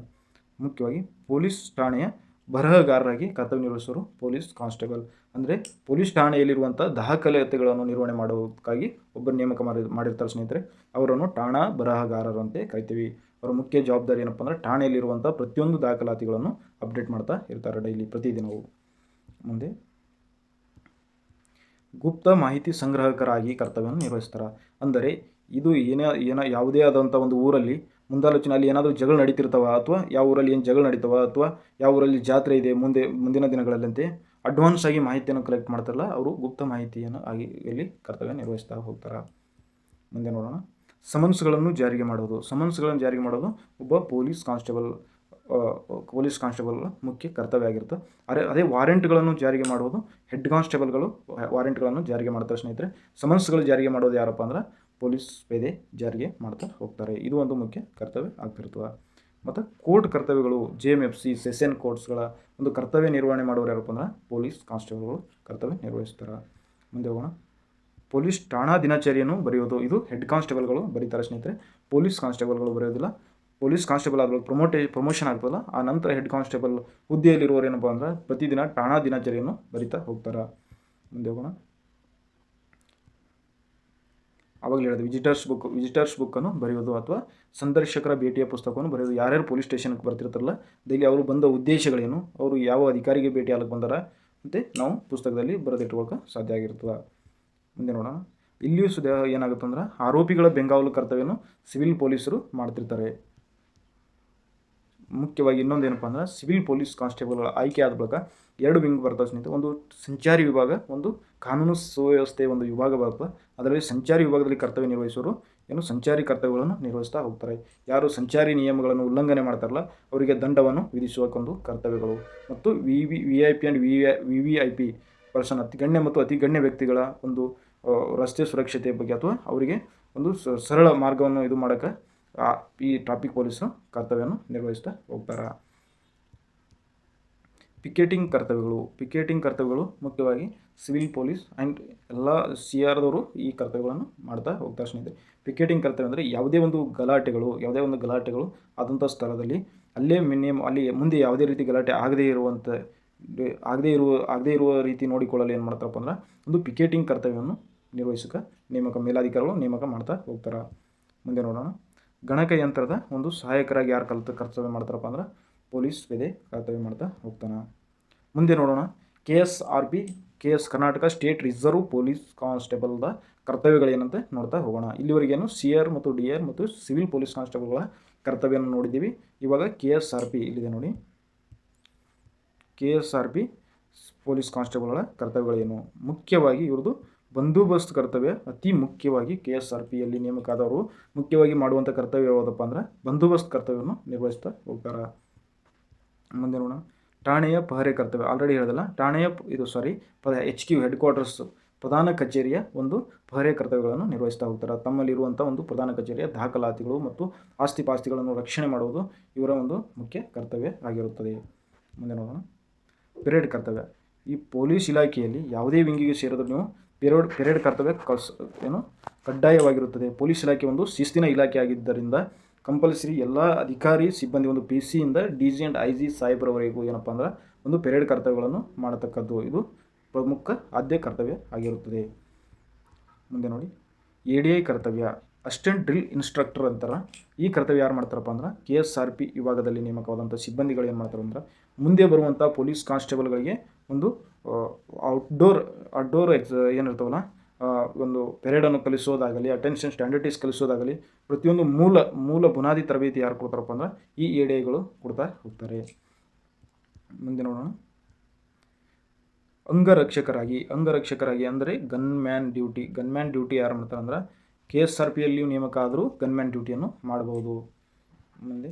ಮುಖ್ಯವಾಗಿ ಪೊಲೀಸ್ ಠಾಣೆಯ ಬರಹಗಾರರಾಗಿ ಕರ್ತವ್ಯ ನಿರ್ವಹಿಸೋರು ಪೊಲೀಸ್ ಕಾನ್ಸ್ಟೇಬಲ್. ಅಂದರೆ ಪೊಲೀಸ್ ಠಾಣೆಯಲ್ಲಿರುವಂಥ ದಾಖಲಾತಿಗಳನ್ನು ನಿರ್ವಹಣೆ ಮಾಡೋದಕ್ಕಾಗಿ ಒಬ್ಬರು ನೇಮಕ ಮಾಡಿರ್ತಾರೆ ಸ್ನೇಹಿತರೆ. ಅವರನ್ನು ಠಾಣಾ ಬರಹಗಾರರು ಅಂತ ಕರಿತೀವಿ. ಅವರ ಮುಖ್ಯ ಜವಾಬ್ದಾರಿ ಏನಪ್ಪ ಅಂದರೆ ಠಾಣೆಯಲ್ಲಿರುವಂಥ ಪ್ರತಿಯೊಂದು ದಾಖಲಾತಿಗಳನ್ನು ಅಪ್ಡೇಟ್ ಮಾಡ್ತಾ ಇರ್ತಾರೆ ಡೈಲಿ, ಪ್ರತಿದಿನವೂ. ಮುಂದೆ ಗುಪ್ತ ಮಾಹಿತಿ ಸಂಗ್ರಾಹಕರಾಗಿ ಕರ್ತವ್ಯವನ್ನು ನಿರ್ವಹಿಸ್ತಾರೆ. ಅಂದರೆ ಇದು ಯಾವುದೇ ಆದಂಥ ಒಂದು ಊರಲ್ಲಿ ಮುಂದಾಲೋಚನೆ ಅಲ್ಲಿ ಏನಾದರೂ ಜಗಳ ನಡೀತಿರ್ತಾವ, ಅಥವಾ ಯಾವ ಊರಲ್ಲಿ ಏನು ಜಗಳ ನಡೀತಾವ, ಅಥವಾ ಯಾವ ಊರಲ್ಲಿ ಜಾತ್ರೆ ಇದೆ ಮುಂದಿನ ದಿನಗಳಲ್ಲಂತೆ ಅಡ್ವಾನ್ಸ್ ಆಗಿ ಮಾಹಿತಿಯನ್ನು ಕಲೆಕ್ಟ್ ಮಾಡ್ತಾರಲ್ಲ, ಅವರು ಗುಪ್ತ ಮಾಹಿತಿಯನ್ನು ಆಗಿ ಇಲ್ಲಿ ಕರ್ತವ್ಯ ನಿರ್ವಹಿಸ್ತಾ ಹೋಗ್ತಾರೆ. ಮುಂದೆ ನೋಡೋಣ. ಸಮನ್ಸ್ಗಳನ್ನು ಜಾರಿಗೆ ಮಾಡೋದು ಒಬ್ಬ ಪೊಲೀಸ್ ಕಾನ್ಸ್ಟೇಬಲ್ ಮುಖ್ಯ ಕರ್ತವ್ಯ ಆಗಿರುತ್ತೆ. ಅದೇ ವಾರೆಂಟ್ಗಳನ್ನು ಜಾರಿಗೆ ಮಾಡುವುದು ಹೆಡ್ ಕಾನ್ಸ್ಟೇಬಲ್ಗಳು ವಾರೆಂಟ್ಗಳನ್ನು ಜಾರಿಗೆ ಮಾಡ್ತಾರೆ ಸ್ನೇಹಿತರೆ. ಸಮನ್ಸ್ಗಳು ಜಾರಿಗೆ ಮಾಡೋದು ಯಾರಪ್ಪ ಅಂದ್ರೆ ಪೊಲೀಸ್ ಪೇದೆ ಜಾರಿಗೆ ಮಾಡ್ತಾ ಹೋಗ್ತಾರೆ. ಇದು ಒಂದು ಮುಖ್ಯ ಕರ್ತವ್ಯ ಆಗ್ತಿರ್ತದೆ. ಮತ್ತು ಕೋರ್ಟ್ ಕರ್ತವ್ಯಗಳು JMFC ಸೆಷನ್ ಕೋರ್ಟ್ಸ್ಗಳ ಒಂದು ಕರ್ತವ್ಯ ನಿರ್ವಹಣೆ ಮಾಡೋರು ಯಾರಪ್ಪ ಅಂದ್ರೆ ಪೊಲೀಸ್ ಕಾನ್ಸ್ಟೇಬಲ್ಗಳು ಕರ್ತವ್ಯ ನಿರ್ವಹಿಸ್ತಾರೆ. ಮುಂದೆ ಹೋಗೋಣ. ಪೊಲೀಸ್ ಠಾಣಾ ದಿನಚರಿಯನ್ನು ಬರೆಯೋದು ಇದು ಹೆಡ್ ಕಾನ್ಸ್ಟೇಬಲ್ಗಳು ಬರೀತಾರೆ ಸ್ನೇಹಿತರೆ. ಪೊಲೀಸ್ ಕಾನ್ಸ್ಟೇಬಲ್ಗಳು ಬರೆಯೋದಿಲ್ಲ. ಪೊಲೀಸ್ ಕಾನ್ಸ್ಟೇಬಲ್ ಆದವಾಗ ಪ್ರಮೋಷನ್ ಆಗ್ತದಲ್ಲ, ಆ ನಂತರ ಹೆಡ್ ಕಾನ್ಸ್ಟೇಬಲ್ ಹುದ್ದೆಯಲ್ಲಿರುವವರು ಏನಪ್ಪ ಅಂದ್ರೆ ಪ್ರತಿದಿನ ಠಾಣಾ ದಿನಚರಿಯನ್ನು ಬರಿತಾ ಹೋಗ್ತಾರೆ. ಮುಂದೆ ಹೋಗೋಣ. ಆವಾಗಲೇ ಹೇಳಿದೆ, ವಿಸಿಟರ್ಸ್ ಬುಕ್ಕನ್ನು ಬರೆಯೋದು ಅಥವಾ ಸಂದರ್ಶಕರ ಭೇಟಿಯ ಪುಸ್ತಕವನ್ನು ಬರೆಯೋದು. ಯಾರ್ಯಾರು ಪೊಲೀಸ್ ಸ್ಟೇಷನ್ಗೆ ಬರ್ತಿರ್ತಾರಲ್ಲ, ಡೈಲಿ ಅವರು ಬಂದ ಉದ್ದೇಶಗಳೇನು, ಅವರು ಯಾವ ಅಧಿಕಾರಿಗೆ ಭೇಟಿ ಆಗಕ್ಕೆ ಬಂದಾರ ಅಂತ ನಾವು ಪುಸ್ತಕದಲ್ಲಿ ಬರೆದಿಟ್ಕೊಳ್ಳೋಕೆ ಸಾಧ್ಯ ಆಗಿರ್ತದೆ. ಮುಂದೆ ನೋಡೋಣ. ಇಲ್ಲಿಯೂ ಸುದ ಏನಾಗುತ್ತೆ ಅಂದ್ರೆ ಆರೋಪಿಗಳ ಬೆಂಗಾವಲು ಕರ್ತವ್ಯವನ್ನು ಸಿವಿಲ್ ಪೊಲೀಸರು ಮಾಡ್ತಿರ್ತಾರೆ. ಮುಖ್ಯವಾಗಿ ಇನ್ನೊಂದು ಏನಪ್ಪ ಅಂದ್ರೆ ಸಿವಿಲ್ ಪೊಲೀಸ್ ಕಾನ್ಸ್ಟೇಬಲ್ಗಳ ಆಯ್ಕೆ ಆದ ಬಳಿಕ 2 ವಿಂಗ್ ಬರ್ತವೆ ಸ್ನೇಹಿತರೆ. ಒಂದು ಸಂಚಾರಿ ವಿಭಾಗ, ಒಂದು ಕಾನೂನು ಸುವ್ಯವಸ್ಥೆ ಒಂದು ವಿಭಾಗ ಬರ್ತದೆ. ಅದರಲ್ಲಿ ಸಂಚಾರಿ ವಿಭಾಗದಲ್ಲಿ ಕರ್ತವ್ಯ ನಿರ್ವಹಿಸೋರು ಸಂಚಾರಿ ಕರ್ತವ್ಯಗಳನ್ನು ನಿರ್ವಹಿಸ್ತಾ ಹೋಗ್ತಾರೆ. ಯಾರು ಸಂಚಾರಿ ನಿಯಮಗಳನ್ನು ಉಲ್ಲಂಘನೆ ಮಾಡ್ತಾರಲ್ಲ ಅವರಿಗೆ ದಂಡವನ್ನು ವಿಧಿಸುವಕ್ಕೊಂದು ಕರ್ತವ್ಯಗಳು. ಮತ್ತು VIP ಆ್ಯಂಡ್ VVIP ಪರ್ಸನ್, ಅತಿಗಣ್ಯ ಮತ್ತು ಅತಿಗಣ್ಯ ವ್ಯಕ್ತಿಗಳ ಒಂದು ರಸ್ತೆ ಸುರಕ್ಷತೆಯ ಬಗ್ಗೆ ಅಥವಾ ಅವರಿಗೆ ಒಂದು ಸರಳ ಮಾರ್ಗವನ್ನು ಇದು ಮಾಡೋಕ್ಕೆ ಈ ಟ್ರಾಫಿಕ್ ಪೊಲೀಸರು ಕರ್ತವ್ಯವನ್ನು ನಿರ್ವಹಿಸ್ತಾ ಹೋಗ್ತಾರೆ. ಪಿಕೆಟಿಂಗ್ ಕರ್ತವ್ಯಗಳು ಮುಖ್ಯವಾಗಿ ಸಿವಿಲ್ ಪೊಲೀಸ್ ಆ್ಯಂಡ್ ಎಲ್ಲ CRದವರು ಈ ಕರ್ತವ್ಯಗಳನ್ನು ಮಾಡ್ತಾ ಹೋಗ್ತಾರೆ ಸ್ನೇಹಿತರೆ. ಪಿಕೆಟಿಂಗ್ ಕರ್ತವ್ಯ ಅಂದರೆ ಯಾವುದೇ ಒಂದು ಗಲಾಟೆಗಳು ಆದಂಥ ಸ್ಥಳದಲ್ಲಿ ಅಲ್ಲಿ ಮುಂದೆ ಯಾವುದೇ ರೀತಿ ಗಲಾಟೆ ಆಗದೇ ಇರುವ ರೀತಿ ನೋಡಿಕೊಳ್ಳಲು ಏನು ಮಾಡ್ತಾರಪ್ಪ ಅಂದ್ರೆ ಒಂದು ಪಿಕೆಟಿಂಗ್ ಕರ್ತವ್ಯವನ್ನು ನಿರ್ವಹಿಸೋಕೆ ಮೇಲಾಧಿಕಾರಿಗಳು ನೇಮಕ ಮಾಡ್ತಾ ಹೋಗ್ತಾರೆ. ಮುಂದೆ ನೋಡೋಣ. ಗಣಕಯಂತ್ರದ ಒಂದು ಸಹಾಯಕರಾಗಿ ಯಾರು ಕರ್ತವ್ಯ ಮಾಡ್ತಾರಪ್ಪ ಅಂದ್ರೆ ಪೊಲೀಸ್ ಪೇದೆ ಕರ್ತವ್ಯ ಮಾಡ್ತಾ ಹೋಗ್ತಾನೆ. ಮುಂದೆ ನೋಡೋಣ. KSRP Karnataka state reserve police ಕಾನ್ಸ್ಟೇಬಲ್ದ ಕರ್ತವ್ಯಗಳೇನಂತ ನೋಡ್ತಾ ಹೋಗೋಣ. ಇಲ್ಲಿವರೆಗೇನು CR ಮತ್ತು DR ಮತ್ತು ಸಿವಿಲ್ ಪೊಲೀಸ್ ಕಾನ್ಸ್ಟೇಬಲ್ಗಳ ಕರ್ತವ್ಯವನ್ನು ನೋಡಿದ್ದೀವಿ. ಇವಾಗ KSRP ಇಲ್ಲಿದೆ ನೋಡಿ. KSRP ಪೊಲೀಸ್ ಕಾನ್ಸ್ಟೇಬಲ್ಗಳ ಕರ್ತವ್ಯಗಳೇನು? ಮುಖ್ಯವಾಗಿ ಇವ್ರದ್ದು ಬಂದೋಬಸ್ತ್ ಕರ್ತವ್ಯ ಅತಿ ಮುಖ್ಯವಾಗಿ KSRPಯಲ್ಲಿ ನೇಮಕ ಆದವರು ಮುಖ್ಯವಾಗಿ ಮಾಡುವಂಥ ಕರ್ತವ್ಯ ಯಾವುದಪ್ಪ ಅಂದ್ರೆ ಬಂದೋಬಸ್ತ್ ಕರ್ತವ್ಯವನ್ನು ನಿರ್ವಹಿಸ್ತಾ ಹೋಗ್ತಾರೆ. ಮುಂದೆ ನೋಡೋಣ. ಠಾಣೆಯ ಪಹರೆ ಕರ್ತವ್ಯ ಆಲ್ರೆಡಿ ಹೇಳಿದಲ್ಲ. ಠಾಣೆಯ HQ ಹೆಡ್ ಕ್ವಾರ್ಟರ್ಸ್ ಪ್ರಧಾನ ಕಚೇರಿಯ ಒಂದು ಪಹರೆ ಕರ್ತವ್ಯಗಳನ್ನು ನಿರ್ವಹಿಸ್ತಾ ಹೋಗ್ತಾರೆ. ತಮ್ಮಲ್ಲಿರುವಂಥ ಒಂದು ಪ್ರಧಾನ ಕಚೇರಿಯ ದಾಖಲಾತಿಗಳು ಮತ್ತು ಆಸ್ತಿಪಾಸ್ತಿಗಳನ್ನು ರಕ್ಷಣೆ ಮಾಡುವುದು ಇವರ ಒಂದು ಮುಖ್ಯ ಕರ್ತವ್ಯ ಆಗಿರುತ್ತದೆ. ಮುಂದೆ ನೋಡೋಣ. ಪೆರೇಡ್ ಕರ್ತವ್ಯ. ಈ ಪೊಲೀಸ್ ಇಲಾಖೆಯಲ್ಲಿ ಯಾವುದೇ ವಿಂಗಿಗೆ ಸೇರಿದ್ರು ನೀವು ಪೆರೇಡ್ ಕರ್ತವ್ಯ ಕಡ್ಡಾಯವಾಗಿರುತ್ತದೆ. ಪೊಲೀಸ್ ಇಲಾಖೆ ಒಂದು ಶಿಸ್ತಿನ ಇಲಾಖೆ ಆಗಿದ್ದರಿಂದ ಕಂಪಲ್ಸರಿ ಎಲ್ಲ ಅಧಿಕಾರಿ ಸಿಬ್ಬಂದಿ ಒಂದು ಪಿ ಸಿಯಿಂದ DG ಆ್ಯಂಡ್ IG ಸಾಹೇಬರವರೆಗೂ ಏನಪ್ಪ ಅಂದ್ರೆ ಒಂದು ಪೆರೇಡ್ ಕರ್ತವ್ಯಗಳನ್ನು ಮಾಡತಕ್ಕದ್ದು ಇದು ಪ್ರಮುಖ ಆದ್ಯ ಕರ್ತವ್ಯ ಆಗಿರುತ್ತದೆ. ಮುಂದೆ ನೋಡಿ, ADI ಕರ್ತವ್ಯ, ಅಸಿಸ್ಟೆಂಟ್ ಡ್ರಿಲ್ ಇನ್ಸ್ಟ್ರಕ್ಟರ್ ಅಂತಾರೆ. ಈ ಕರ್ತವ್ಯ ಯಾರು ಮಾಡ್ತಾರಪ್ಪ ಅಂದ್ರೆ KSRP ವಿಭಾಗದಲ್ಲಿ ನೇಮಕವಾದಂಥ ಸಿಬ್ಬಂದಿಗಳು ಏನು ಮಾಡ್ತಾರೆ ಅಂದ್ರೆ ಮುಂದೆ ಬರುವಂಥ ಪೊಲೀಸ್ ಕಾನ್ಸ್ಟೇಬಲ್ಗಳಿಗೆ ಒಂದು ಔಟ್ಡೋರ್ ಏನಿರ್ತಾವಲ್ಲ ಒಂದು ಪೆರೇಡನ್ನು ಕಲಿಸೋದಾಗಲಿ, ಅಟೆನ್ಷನ್ ಸ್ಟ್ಯಾಂಡರ್ಡೀಸ್ ಕಲಿಸೋದಾಗಲಿ, ಪ್ರತಿಯೊಂದು ಮೂಲ ಬುನಾದಿ ತರಬೇತಿ ಯಾರು ಕೊಡ್ತಾರಪ್ಪ ಅಂದ್ರೆ ಈ ADIಗಳು ಕೊಡ್ತಾ ಹೋಗ್ತಾರೆ. ಮುಂದೆ ನೋಡೋಣ, ಅಂಗರಕ್ಷಕರಾಗಿ ಅಂದರೆ ಗನ್ಮ್ಯಾನ್ ಡ್ಯೂಟಿ ಯಾರು ಮಾಡ್ತಾರೆ ಅಂದ್ರೆ KSRPಯಲ್ಲಿಯೂ ನೇಮಕ ಆದರೂ ಗನ್ಮ್ಯಾನ್ ಡ್ಯೂಟಿಯನ್ನು ಮಾಡಬಹುದು. ಮುಂದೆ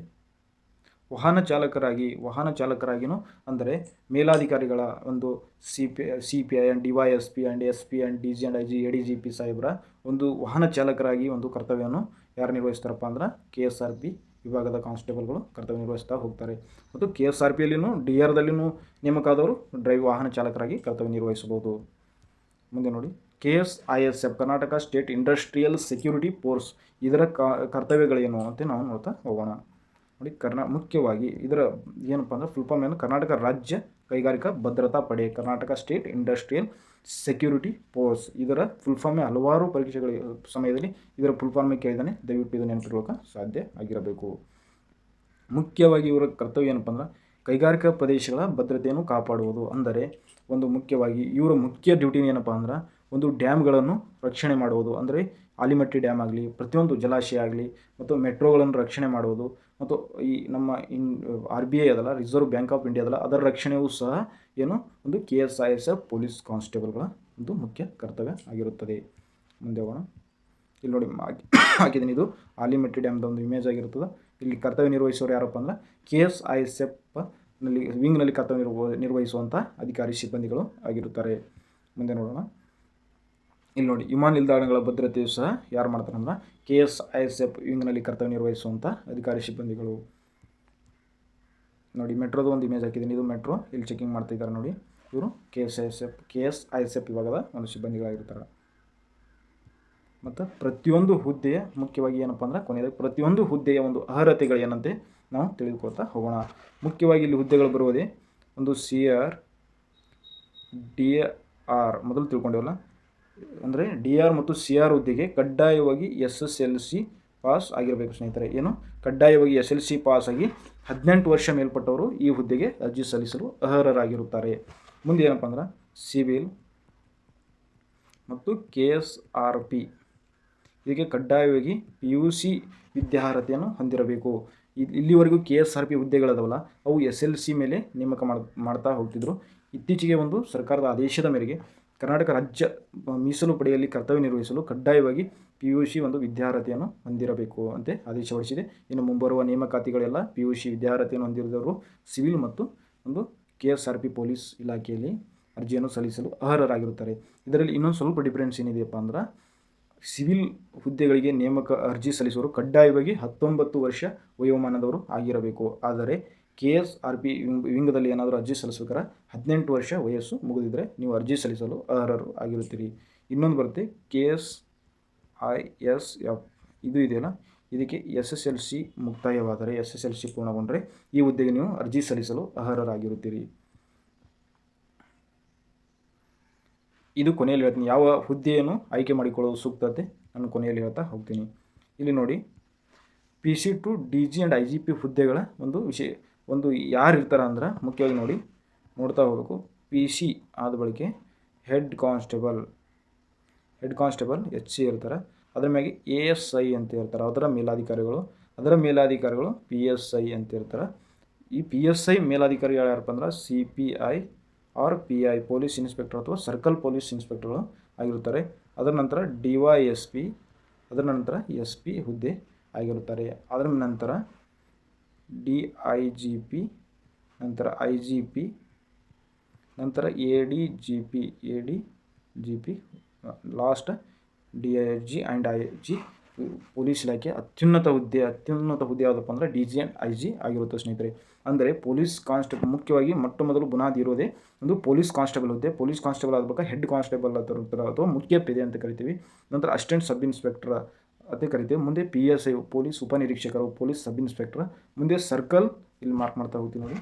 ವಾಹನ ಚಾಲಕರಾಗಿನೂ ಅಂದರೆ ಮೇಲಾಧಿಕಾರಿಗಳ ಒಂದು CPI and DYSP and SP and DG and IG ADGP ಸಾಹೇಬರ ಒಂದು ವಾಹನ ಚಾಲಕರಾಗಿ ಒಂದು ಕರ್ತವ್ಯವನ್ನು ಯಾರು ನಿರ್ವಹಿಸ್ತಾರಪ್ಪ ಅಂದ್ರೆ KSRP ವಿಭಾಗದ ಕಾನ್ಸ್ಟೇಬಲ್ಗಳು ಕರ್ತವ್ಯ ನಿರ್ವಹಿಸ್ತಾ ಹೋಗ್ತಾರೆ. ಮತ್ತು KSRPಯಲ್ಲಿನೂ DR ನೇಮಕ ಆದವರು ವಾಹನ ಚಾಲಕರಾಗಿ ಕರ್ತವ್ಯ ನಿರ್ವಹಿಸಬಹುದು. ಮುಂದೆ ನೋಡಿ, KSISF Karnataka state industrial security force, ಇದರ ಕರ್ತವ್ಯಗಳೇನು ಅಂತ ನಾವು ನೋಡ್ತಾ ಹೋಗೋಣ. ನೋಡಿ, ಮುಖ್ಯವಾಗಿ ಇದರ ಏನಪ್ಪ ಅಂದ್ರೆ ಫುಲ್ ಫಾರ್ಮ್ ಏನು, ಕರ್ನಾಟಕ ರಾಜ್ಯ ಕೈಗಾರಿಕಾ ಭದ್ರತಾ ಪಡೆ, Karnataka state industrial security force. ಇದರ ಫುಲ್ ಫಾರ್ಮೇ ಹಲವಾರು ಪರೀಕ್ಷೆಗಳ ಸಮಯದಲ್ಲಿ ಇದರ ಫುಲ್ ಫಾರ್ಮೇ ಕೇಳಿದಾನೆ, ದಯವಿಟ್ಟು ಇದು ನೆನಪಿಟ್ಕೊಳ್ಳೋಕೆ ಸಾಧ್ಯ ಆಗಿರಬೇಕು. ಮುಖ್ಯವಾಗಿ ಇವರ ಕರ್ತವ್ಯ ಏನಪ್ಪ ಅಂದ್ರೆ ಕೈಗಾರಿಕಾ ಪ್ರದೇಶಗಳ ಭದ್ರತೆಯನ್ನು ಕಾಪಾಡುವುದು. ಅಂದರೆ ಒಂದು ಮುಖ್ಯವಾಗಿ ಇವರ ಮುಖ್ಯ ಡ್ಯೂಟಿನ ಏನಪ್ಪ ಅಂದ್ರೆ ಒಂದು ಡ್ಯಾಮ್ಗಳನ್ನು ರಕ್ಷಣೆ ಮಾಡುವುದು. ಅಂದರೆ ಆಲಿಮಟ್ಟಿ ಡ್ಯಾಮ್ ಆಗಲಿ, ಪ್ರತಿಯೊಂದು ಜಲಾಶಯ ಆಗಲಿ, ಮತ್ತು ಮೆಟ್ರೋಗಳನ್ನು ರಕ್ಷಣೆ ಮಾಡುವುದು, ಮತ್ತು ಈ ನಮ್ಮ RBI ಅದಲ್ಲ, ರಿಸರ್ವ್ ಬ್ಯಾಂಕ್ ಆಫ್ ಇಂಡಿಯಾ ಅದಲ್ಲ, ಅದರ ರಕ್ಷಣೆಯೂ ಸಹ ಏನು ಒಂದು KSISF ಪೊಲೀಸ್ ಕಾನ್ಸ್ಟೇಬಲ್ಗಳ ಒಂದು ಮುಖ್ಯ ಕರ್ತವ್ಯ ಆಗಿರುತ್ತದೆ. ಮುಂದೆ ಹೋಗೋಣ. ಇಲ್ಲಿ ನೋಡಿ ಹಾಕಿದ್ದೀನಿ, ಇದು ಆಲಿಮಟ್ಟಿ ಡ್ಯಾಮ್ದ ಒಂದು ಇಮೇಜ್ ಆಗಿರ್ತದೆ. ಇಲ್ಲಿ ಕರ್ತವ್ಯ ನಿರ್ವಹಿಸೋರು ಯಾರಪ್ಪ ಅಂದ್ರೆ KSISF ವಿಂಗ್ನಲ್ಲಿ ಕರ್ತವ್ಯ ನಿರ್ವಹಿಸುವಂಥ ಅಧಿಕಾರಿ ಸಿಬ್ಬಂದಿಗಳು ಆಗಿರುತ್ತಾರೆ. ಮುಂದೆ ನೋಡೋಣ. ಇಲ್ಲಿ ನೋಡಿ, ವಿಮಾನ ನಿಲ್ದಾಣಗಳ ಭದ್ರತೆಯು ಸಹ ಯಾರು ಮಾಡ್ತಾರೆ ಅಂದ್ರೆ KSISF ವಿಂಗ್ನಲ್ಲಿ ಕರ್ತವ್ಯ ನಿರ್ವಹಿಸುವಂಥ ಅಧಿಕಾರಿ ಸಿಬ್ಬಂದಿಗಳು. ನೋಡಿ, ಮೆಟ್ರೋದ ಒಂದು ಇಮೇಜ್ ಹಾಕಿದ್ದೀನಿ, ಇದು ಮೆಟ್ರೋ. ಇಲ್ಲಿ ಚೆಕಿಂಗ್ ಮಾಡ್ತಾ ಇದ್ದಾರೆ ನೋಡಿ, ಇವರು KSISF ವಿಭಾಗದ ಒಂದು ಸಿಬ್ಬಂದಿಗಳಾಗಿರ್ತಾರೆ. ಮತ್ತು ಪ್ರತಿಯೊಂದು ಹುದ್ದೆಯ ಮುಖ್ಯವಾಗಿ ಏನಪ್ಪ ಅಂದ್ರೆ ಕೊನೆಯದಾಗಿ ಪ್ರತಿಯೊಂದು ಹುದ್ದೆಯ ಒಂದು ಅರ್ಹತೆಗಳು ಏನಂತೆ ನಾವು ತಿಳಿದುಕೊಳ್ತಾ ಹೋಗೋಣ. ಮುಖ್ಯವಾಗಿ ಇಲ್ಲಿ ಹುದ್ದೆಗಳು ಬರುವುದೇ ಒಂದು CR DR ಮೊದಲು ತಿಳ್ಕೊಂಡಿವಲ್ಲ, ಅಂದರೆ DR ಮತ್ತು CR ಹುದ್ದೆಗೆ ಕಡ್ಡಾಯವಾಗಿ SSLC ಪಾಸ್ ಆಗಿರಬೇಕು ಸ್ನೇಹಿತರೆ. ಏನು ಕಡ್ಡಾಯವಾಗಿ SLC ಪಾಸ್ ಆಗಿ 18 ವರ್ಷ ಮೇಲ್ಪಟ್ಟವರು ಈ ಹುದ್ದೆಗೆ ಅರ್ಜಿ ಸಲ್ಲಿಸಲು ಅರ್ಹರಾಗಿರುತ್ತಾರೆ. ಮುಂದೆ ಏನಪ್ಪ ಅಂದ್ರೆ ಸಿವಿಲ್ ಮತ್ತು KSRP ಇದಕ್ಕೆ ಕಡ್ಡಾಯವಾಗಿ PUC ವಿದ್ಯಾರ್ಹತೆಯನ್ನು ಹೊಂದಿರಬೇಕು. ಇಲ್ಲಿವರೆಗೂ KSRP ಹುದ್ದೆಗಳದವಲ್ಲ, ಅವು SLC ಮೇಲೆ ನೇಮಕ ಮಾಡ್ತಾ ಹೋಗ್ತಿದ್ರು. ಇತ್ತೀಚೆಗೆ ಒಂದು ಸರ್ಕಾರದ ಆದೇಶದ ಮೇರೆಗೆ ಕರ್ನಾಟಕ ರಾಜ್ಯ ಮೀಸಲು ಪಡೆಯಲ್ಲಿ ಕರ್ತವ್ಯ ನಿರ್ವಹಿಸಲು ಕಡ್ಡಾಯವಾಗಿ PUC ಒಂದು ವಿದ್ಯಾರ್ಹತೆಯನ್ನು ಹೊಂದಿರಬೇಕು ಅಂತ ಆದೇಶ ಹೊರಡಿಸಿದೆ. ಇನ್ನು ಮುಂಬರುವ ನೇಮಕಾತಿಗಳೆಲ್ಲ PUC ವಿದ್ಯಾರ್ಹತೆಯನ್ನು ಹೊಂದಿರುವವರು ಸಿವಿಲ್ ಮತ್ತು ಒಂದು KSRP ಪೊಲೀಸ್ ಇಲಾಖೆಯಲ್ಲಿ ಅರ್ಜಿಯನ್ನು ಸಲ್ಲಿಸಲು ಅರ್ಹರಾಗಿರುತ್ತಾರೆ. ಇದರಲ್ಲಿ ಇನ್ನೊಂದು ಸ್ವಲ್ಪ ಡಿಫ್ರೆನ್ಸ್ ಏನಿದೆಯಪ್ಪ ಅಂದ್ರೆ ಸಿವಿಲ್ ಹುದ್ದೆಗಳಿಗೆ ಅರ್ಜಿ ಸಲ್ಲಿಸುವವರು ಕಡ್ಡಾಯವಾಗಿ 19 ವರ್ಷ ವಯೋಮಾನದವರು ಆಗಿರಬೇಕು. ಆದರೆ KSRP ವಿಂಗದಲ್ಲಿ ಏನಾದರೂ ಅರ್ಜಿ ಸಲ್ಲಿಸಬೇಕಾದ್ರೆ 18 ವರ್ಷ ವಯಸ್ಸು ಮುಗಿದಿದ್ದರೆ ನೀವು ಅರ್ಜಿ ಸಲ್ಲಿಸಲು ಅರ್ಹರು ಆಗಿರುತ್ತೀರಿ. ಇನ್ನೊಂದು ಬರುತ್ತೆ KSISF, ಇದು ಇದೆಯಲ್ಲ, ಇದಕ್ಕೆ SSLC ಮುಕ್ತಾಯವಾದರೆ, SSLC ಪೂರ್ಣಗೊಂಡರೆ ಈ ಹುದ್ದೆಗೆ ನೀವು ಅರ್ಜಿ ಸಲ್ಲಿಸಲು ಅರ್ಹರಾಗಿರುತ್ತೀರಿ. ಇದು ಕೊನೆಯಲ್ಲಿ ಹೇಳ್ತೀನಿ, ಯಾವ ಹುದ್ದೆಯನ್ನು ಆಯ್ಕೆ ಮಾಡಿಕೊಳ್ಳೋದು ಸೂಕ್ತತೆ ನಾನು ಕೊನೆಯಲ್ಲಿ ಹೇಳ್ತಾ ಹೋಗ್ತೀನಿ. ಇಲ್ಲಿ ನೋಡಿ, PC to DG and IGP ಹುದ್ದೆಗಳ ಒಂದು ಒಂದು ಯಾರು ಇರ್ತಾರೆ ಅಂದ್ರೆ ಮುಖ್ಯವಾಗಿ ನೋಡ್ತಾ ಹೋಗಬೇಕು. PC ಆದ ಬಳಿಕೆ ಹೆಡ್ ಕಾನ್ಸ್ಟೇಬಲ್ HC ಇರ್ತಾರೆ. ಅದರ ಮ್ಯಾಗೆ ASI ಅಂತ ಇರ್ತಾರೆ, ಅದರ ಮೇಲಾಧಿಕಾರಿಗಳು PSI ಅಂತ ಇರ್ತಾರೆ. ಈ PSI ಮೇಲಾಧಿಕಾರಿಗಳು ಯಾರಪ್ಪ ಅಂದ್ರೆ CPI or PI police inspector ಅಥವಾ ಸರ್ಕಲ್ ಪೊಲೀಸ್ ಇನ್ಸ್ಪೆಕ್ಟರ್ಗಳು ಆಗಿರುತ್ತಾರೆ. ಅದರ ನಂತರ DYSP, ಅದರ ನಂತರ SP ಹುದ್ದೆ ಆಗಿರುತ್ತಾರೆ. ಅದರ ನಂತರ DIGP, ನಂತರ IGP, ನಂತರ ADGP, last DIG and IG police ಇಲಾಖೆ ಅತ್ಯುನ್ನತ ಹುದ್ದೆ ಯಾವುದಪ್ಪ ಅಂದರೆ DG ಆ್ಯಂಡ್ IG ಆಗಿರುತ್ತೆ ಸ್ನೇಹಿತರೆ. ಅಂದರೆ ಪೊಲೀಸ್ ಕಾನ್ಸ್ಟೇಬಲ್ ಮುಖ್ಯವಾಗಿ ಮೊದಲು ಬುನಾದಿ ಇರೋದೇ ಒಂದು ಪೊಲೀಸ್ ಕಾನ್ಸ್ಟೇಬಲ್ ಹುದ್ದೆ. ಪೊಲೀಸ್ ಕಾನ್ಸ್ಟೇಬಲ್ ಆಗಬೇಕಾ ಹೆಡ್ ಕಾನ್ಸ್ಟೇಬಲ್ ಅಂತ ಇರ್ತಾರೆ ಅಥವಾ ಮುಖ್ಯ ಪೇದೆ ಅಂತ ಕರಿತೀವಿ. ನಂತರ ಅಸಿಸ್ಟೆಂಟ್ ಸಬ್ ಇನ್ಸ್ಪೆಕ್ಟರ್ ಅಂತ ಕರಿತೀವಿ. ಮುಂದೆ PSI ಪೊಲೀಸ್ ಉಪನಿರೀಕ್ಷಕರು, ಪೊಲೀಸ್ ಸಬ್ ಇನ್ಸ್ಪೆಕ್ಟರ್, ಮುಂದೆ ಸರ್ಕಲ್, ಇಲ್ಲಿ ಮಾರ್ಕ್ ಮಾಡ್ತಾ ಹೋಗ್ತೀವಿ ನೋಡಿ,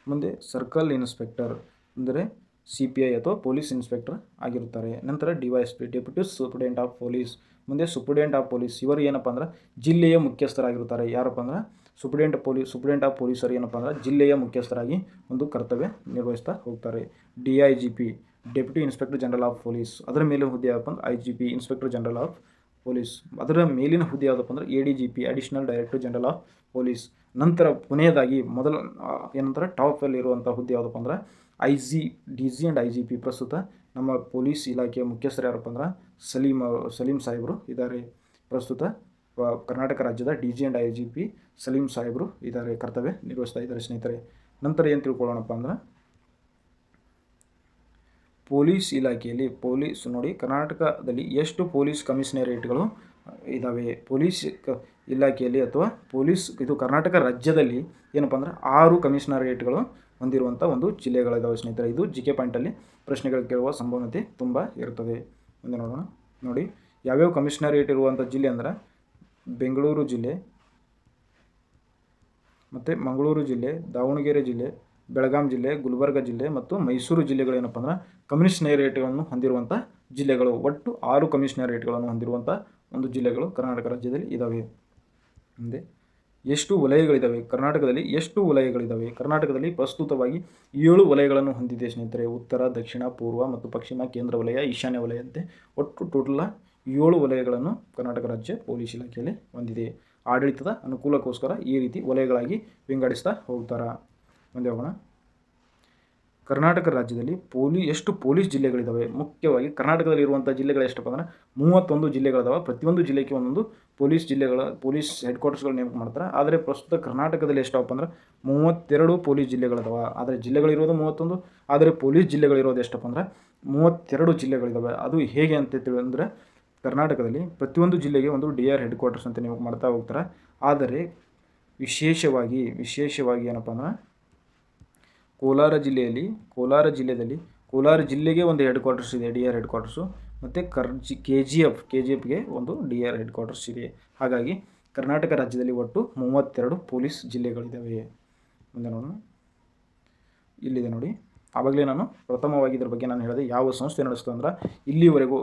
ಮುಂದೆ ಸರ್ಕಲ್ ಇನ್ಸ್ಪೆಕ್ಟರ್ ಅಂದರೆ CPI ಅಥವಾ ಪೊಲೀಸ್ ಇನ್ಸ್ಪೆಕ್ಟರ್ ಆಗಿರುತ್ತಾರೆ. ನಂತರ DYSP deputy superintendent of police, ಮುಂದೆ ಸೂಪ್ರಿಡೆಂಟ್ ಆಫ್ ಪೊಲೀಸ್, ಇವರು ಏನಪ್ಪ ಅಂದ್ರೆ ಜಿಲ್ಲೆಯ ಮುಖ್ಯಸ್ಥರಾಗಿರುತ್ತಾರೆ. ಯಾರಪ್ಪ ಅಂದ್ರೆ ಸೂಪ್ರಿಡೆಂಟ್ ಆಫ್ ಪೊಲೀಸರು ಏನಪ್ಪ ಅಂದ್ರೆ ಜಿಲ್ಲೆಯ ಮುಖ್ಯಸ್ಥರಾಗಿ ಒಂದು ಕರ್ತವ್ಯ ನಿರ್ವಹಿಸ್ತಾ ಹೋಗ್ತಾರೆ. DIGP deputy inspector general of police, ಅದರ ಮೇಲಿನ ಹುದ್ದೆ ಯಾವಪ್ಪ ಅಂದ್ರೆ IGP inspector general of police. ಅದರ ಮೇಲಿನ ಹುದ್ದೆ ಯಾವುದಪ್ಪ ಅಂದ್ರೆ ADGP additional director general of police. ನಂತರ ಕೊನೆಯದಾಗಿ ಏನಂತಾರೆ ಟಾಪಲ್ಲಿ ಇರುವಂಥ ಹುದ್ದೆ ಯಾವುದಪ್ಪ ಅಂದ್ರೆ DG ಆ್ಯಂಡ್ IGP. ಪ್ರಸ್ತುತ ನಮ್ಮ ಪೊಲೀಸ್ ಇಲಾಖೆಯ ಮುಖ್ಯಸ್ಥರು ಯಾರಪ್ಪ ಅಂದ್ರೆ ಸಲೀಂ ಸಾಹೇಬರು ಇದ್ದಾರೆ. ಪ್ರಸ್ತುತ ಕರ್ನಾಟಕ ರಾಜ್ಯದ DG ಆ್ಯಂಡ್ IGP ಸಲೀಂ ಸಾಹೇಬರು ಇದ್ದಾರೆ, ಕರ್ತವ್ಯ ನಿರ್ವಹಿಸ್ತಾ ಇದ್ದಾರೆ ಸ್ನೇಹಿತರೆ. ನಂತರ ಏನು ತಿಳ್ಕೊಳ್ಳೋಣಪ್ಪ ಅಂದ್ರೆ ಪೊಲೀಸ್ ಇಲಾಖೆಯಲ್ಲಿ ನೋಡಿ ಕರ್ನಾಟಕದಲ್ಲಿ ಎಷ್ಟು ಪೊಲೀಸ್ ಕಮಿಷನರೇಟ್ಗಳು ಇದ್ದಾವೆ. ಪೊಲೀಸ್ ಇಲಾಖೆಯಲ್ಲಿ ಅಥವಾ ಕರ್ನಾಟಕ ರಾಜ್ಯದಲ್ಲಿ ಏನಪ್ಪ ಅಂದ್ರೆ 6 ಕಮಿಷನರೇಟ್ಗಳು ಹೊಂದಿರುವಂಥ ಒಂದು ಜಿಲ್ಲೆಗಳಿದ್ದಾವೆ ಸ್ನೇಹಿತರೆ. ಇದು GK ಪಾಯಿಂಟಲ್ಲಿ ಪ್ರಶ್ನೆಗಳು ಕೇಳುವ ಸಂಭವನೀಯತೆ ತುಂಬ ಇರ್ತದೆ. ಮುಂದೆ ನೋಡೋಣ. ನೋಡಿ ಯಾವ್ಯಾವ ಕಮಿಷನರೇಟ್ ಇರುವಂಥ ಜಿಲ್ಲೆ ಅಂದ್ರೆ ಬೆಂಗಳೂರು ಜಿಲ್ಲೆ, ಮತ್ತು ಮಂಗಳೂರು ಜಿಲ್ಲೆ, ದಾವಣಗೆರೆ ಜಿಲ್ಲೆ, ಬೆಳಗಾಂ ಜಿಲ್ಲೆ, ಗುಲ್ಬರ್ಗ ಜಿಲ್ಲೆ ಮತ್ತು ಮೈಸೂರು ಜಿಲ್ಲೆಗಳು ಏನಪ್ಪ ಅಂದ್ರೆ ಕಮಿಷನರೇಟ್ಗಳನ್ನು ಹೊಂದಿರುವಂಥ ಜಿಲ್ಲೆಗಳು. ಒಟ್ಟು 6 ಕಮಿಷನರೇಟ್ಗಳನ್ನು ಹೊಂದಿರುವಂಥ ಒಂದು ಜಿಲ್ಲೆಗಳು ಕರ್ನಾಟಕ ರಾಜ್ಯದಲ್ಲಿ ಇದ್ದಾವೆ. ಮುಂದೆ ಎಷ್ಟು ವಲಯಗಳಿದ್ದಾವೆ ಕರ್ನಾಟಕದಲ್ಲಿ? ಕರ್ನಾಟಕದಲ್ಲಿ ಪ್ರಸ್ತುತವಾಗಿ 7 ವಲಯಗಳನ್ನು ಹೊಂದಿದೆ ಸ್ನೇಹಿತರೆ. ಉತ್ತರ, ದಕ್ಷಿಣ, ಪೂರ್ವ ಮತ್ತು ಪಶ್ಚಿಮ, ಕೇಂದ್ರ ವಲಯ, ಈಶಾನ್ಯ ವಲಯಂತೆ ಒಟ್ಟು ಟೋಟಲ್ 7 ವಲಯಗಳನ್ನು ಕರ್ನಾಟಕ ರಾಜ್ಯ ಪೊಲೀಸ್ ಇಲಾಖೆಯಲ್ಲಿ ಹೊಂದಿದೆ. ಆಡಳಿತದ ಅನುಕೂಲಕ್ಕೋಸ್ಕರ ಈ ರೀತಿ ವಲಯಗಳಾಗಿ ವಿಂಗಡಿಸ್ತಾ ಹೋಗ್ತಾರೆ. ಮುಂದೆ ಹೋಗೋಣ. ಕರ್ನಾಟಕ ರಾಜ್ಯದಲ್ಲಿ ಎಷ್ಟು ಪೊಲೀಸ್ ಜಿಲ್ಲೆಗಳಿದ್ದಾವೆ? ಮುಖ್ಯವಾಗಿ ಕರ್ನಾಟಕದಲ್ಲಿ ಇರುವಂಥ ಜಿಲ್ಲೆಗಳು ಎಷ್ಟಪ್ಪ ಅಂದ್ರೆ 31 ಜಿಲ್ಲೆಗಳಿದಾವೆ. ಪ್ರತಿಯೊಂದು ಜಿಲ್ಲೆಗೆ ಒಂದೊಂದು ಪೊಲೀಸ್ ಹೆಡ್ ಕ್ವಾರ್ಟರ್ಸ್ಗಳು ನೇಮಕ ಮಾಡ್ತಾರೆ. ಆದರೆ ಪ್ರಸ್ತುತ ಕರ್ನಾಟಕದಲ್ಲಿ ಎಷ್ಟಪ್ಪ ಅಂದ್ರೆ 32 ಪೊಲೀಸ್ ಜಿಲ್ಲೆಗಳಿದಾವೆ. ಆದರೆ ಜಿಲ್ಲೆಗಳಿರೋದು 31, ಆದರೆ ಪೊಲೀಸ್ ಜಿಲ್ಲೆಗಳಿರೋದು ಎಷ್ಟಪ್ಪ ಅಂದ್ರೆ 32 ಜಿಲ್ಲೆಗಳಿದ್ದಾವೆ. ಅದು ಹೇಗೆ ಅಂತ ಅಂದರೆ ಕರ್ನಾಟಕದಲ್ಲಿ ಪ್ರತಿಯೊಂದು ಜಿಲ್ಲೆಗೆ ಒಂದು DR ಹೆಡ್ ಕ್ವಾರ್ಟರ್ಸ್ ಅಂತ ನೇಮಕ ಮಾಡ್ತಾ ಹೋಗ್ತಾರೆ. ಆದರೆ ವಿಶೇಷವಾಗಿ ಏನಪ್ಪ ಅಂದ್ರೆ ಕೋಲಾರ ಜಿಲ್ಲೆಗೆ ಒಂದು ಹೆಡ್ ಕ್ವಾರ್ಟರ್ಸ್ ಇದೆ, DR ಹೆಡ್ ಕ್ವಾರ್ಟರ್ಸು. ಮತ್ತು KGFಗೆ ಒಂದು DR ಹೆಡ್ ಕ್ವಾರ್ಟರ್ಸ್ ಇದೆ. ಹಾಗಾಗಿ ಕರ್ನಾಟಕ ರಾಜ್ಯದಲ್ಲಿ ಒಟ್ಟು 32 ಪೊಲೀಸ್ ಜಿಲ್ಲೆಗಳಿದ್ದಾವೆ. ಮುಂದೆ ನೋಡೋಣ. ಇಲ್ಲಿದೆ ನೋಡಿ. ಆವಾಗಲೇ ನಾನು ಪ್ರಥಮವಾಗಿ ಇದ್ರ ಬಗ್ಗೆ ನಾನು ಹೇಳಿದೆ ಯಾವ ಸಂಸ್ಥೆ ನಡೆಸ್ತು ಅಂದ್ರೆ ಇಲ್ಲಿವರೆಗೂ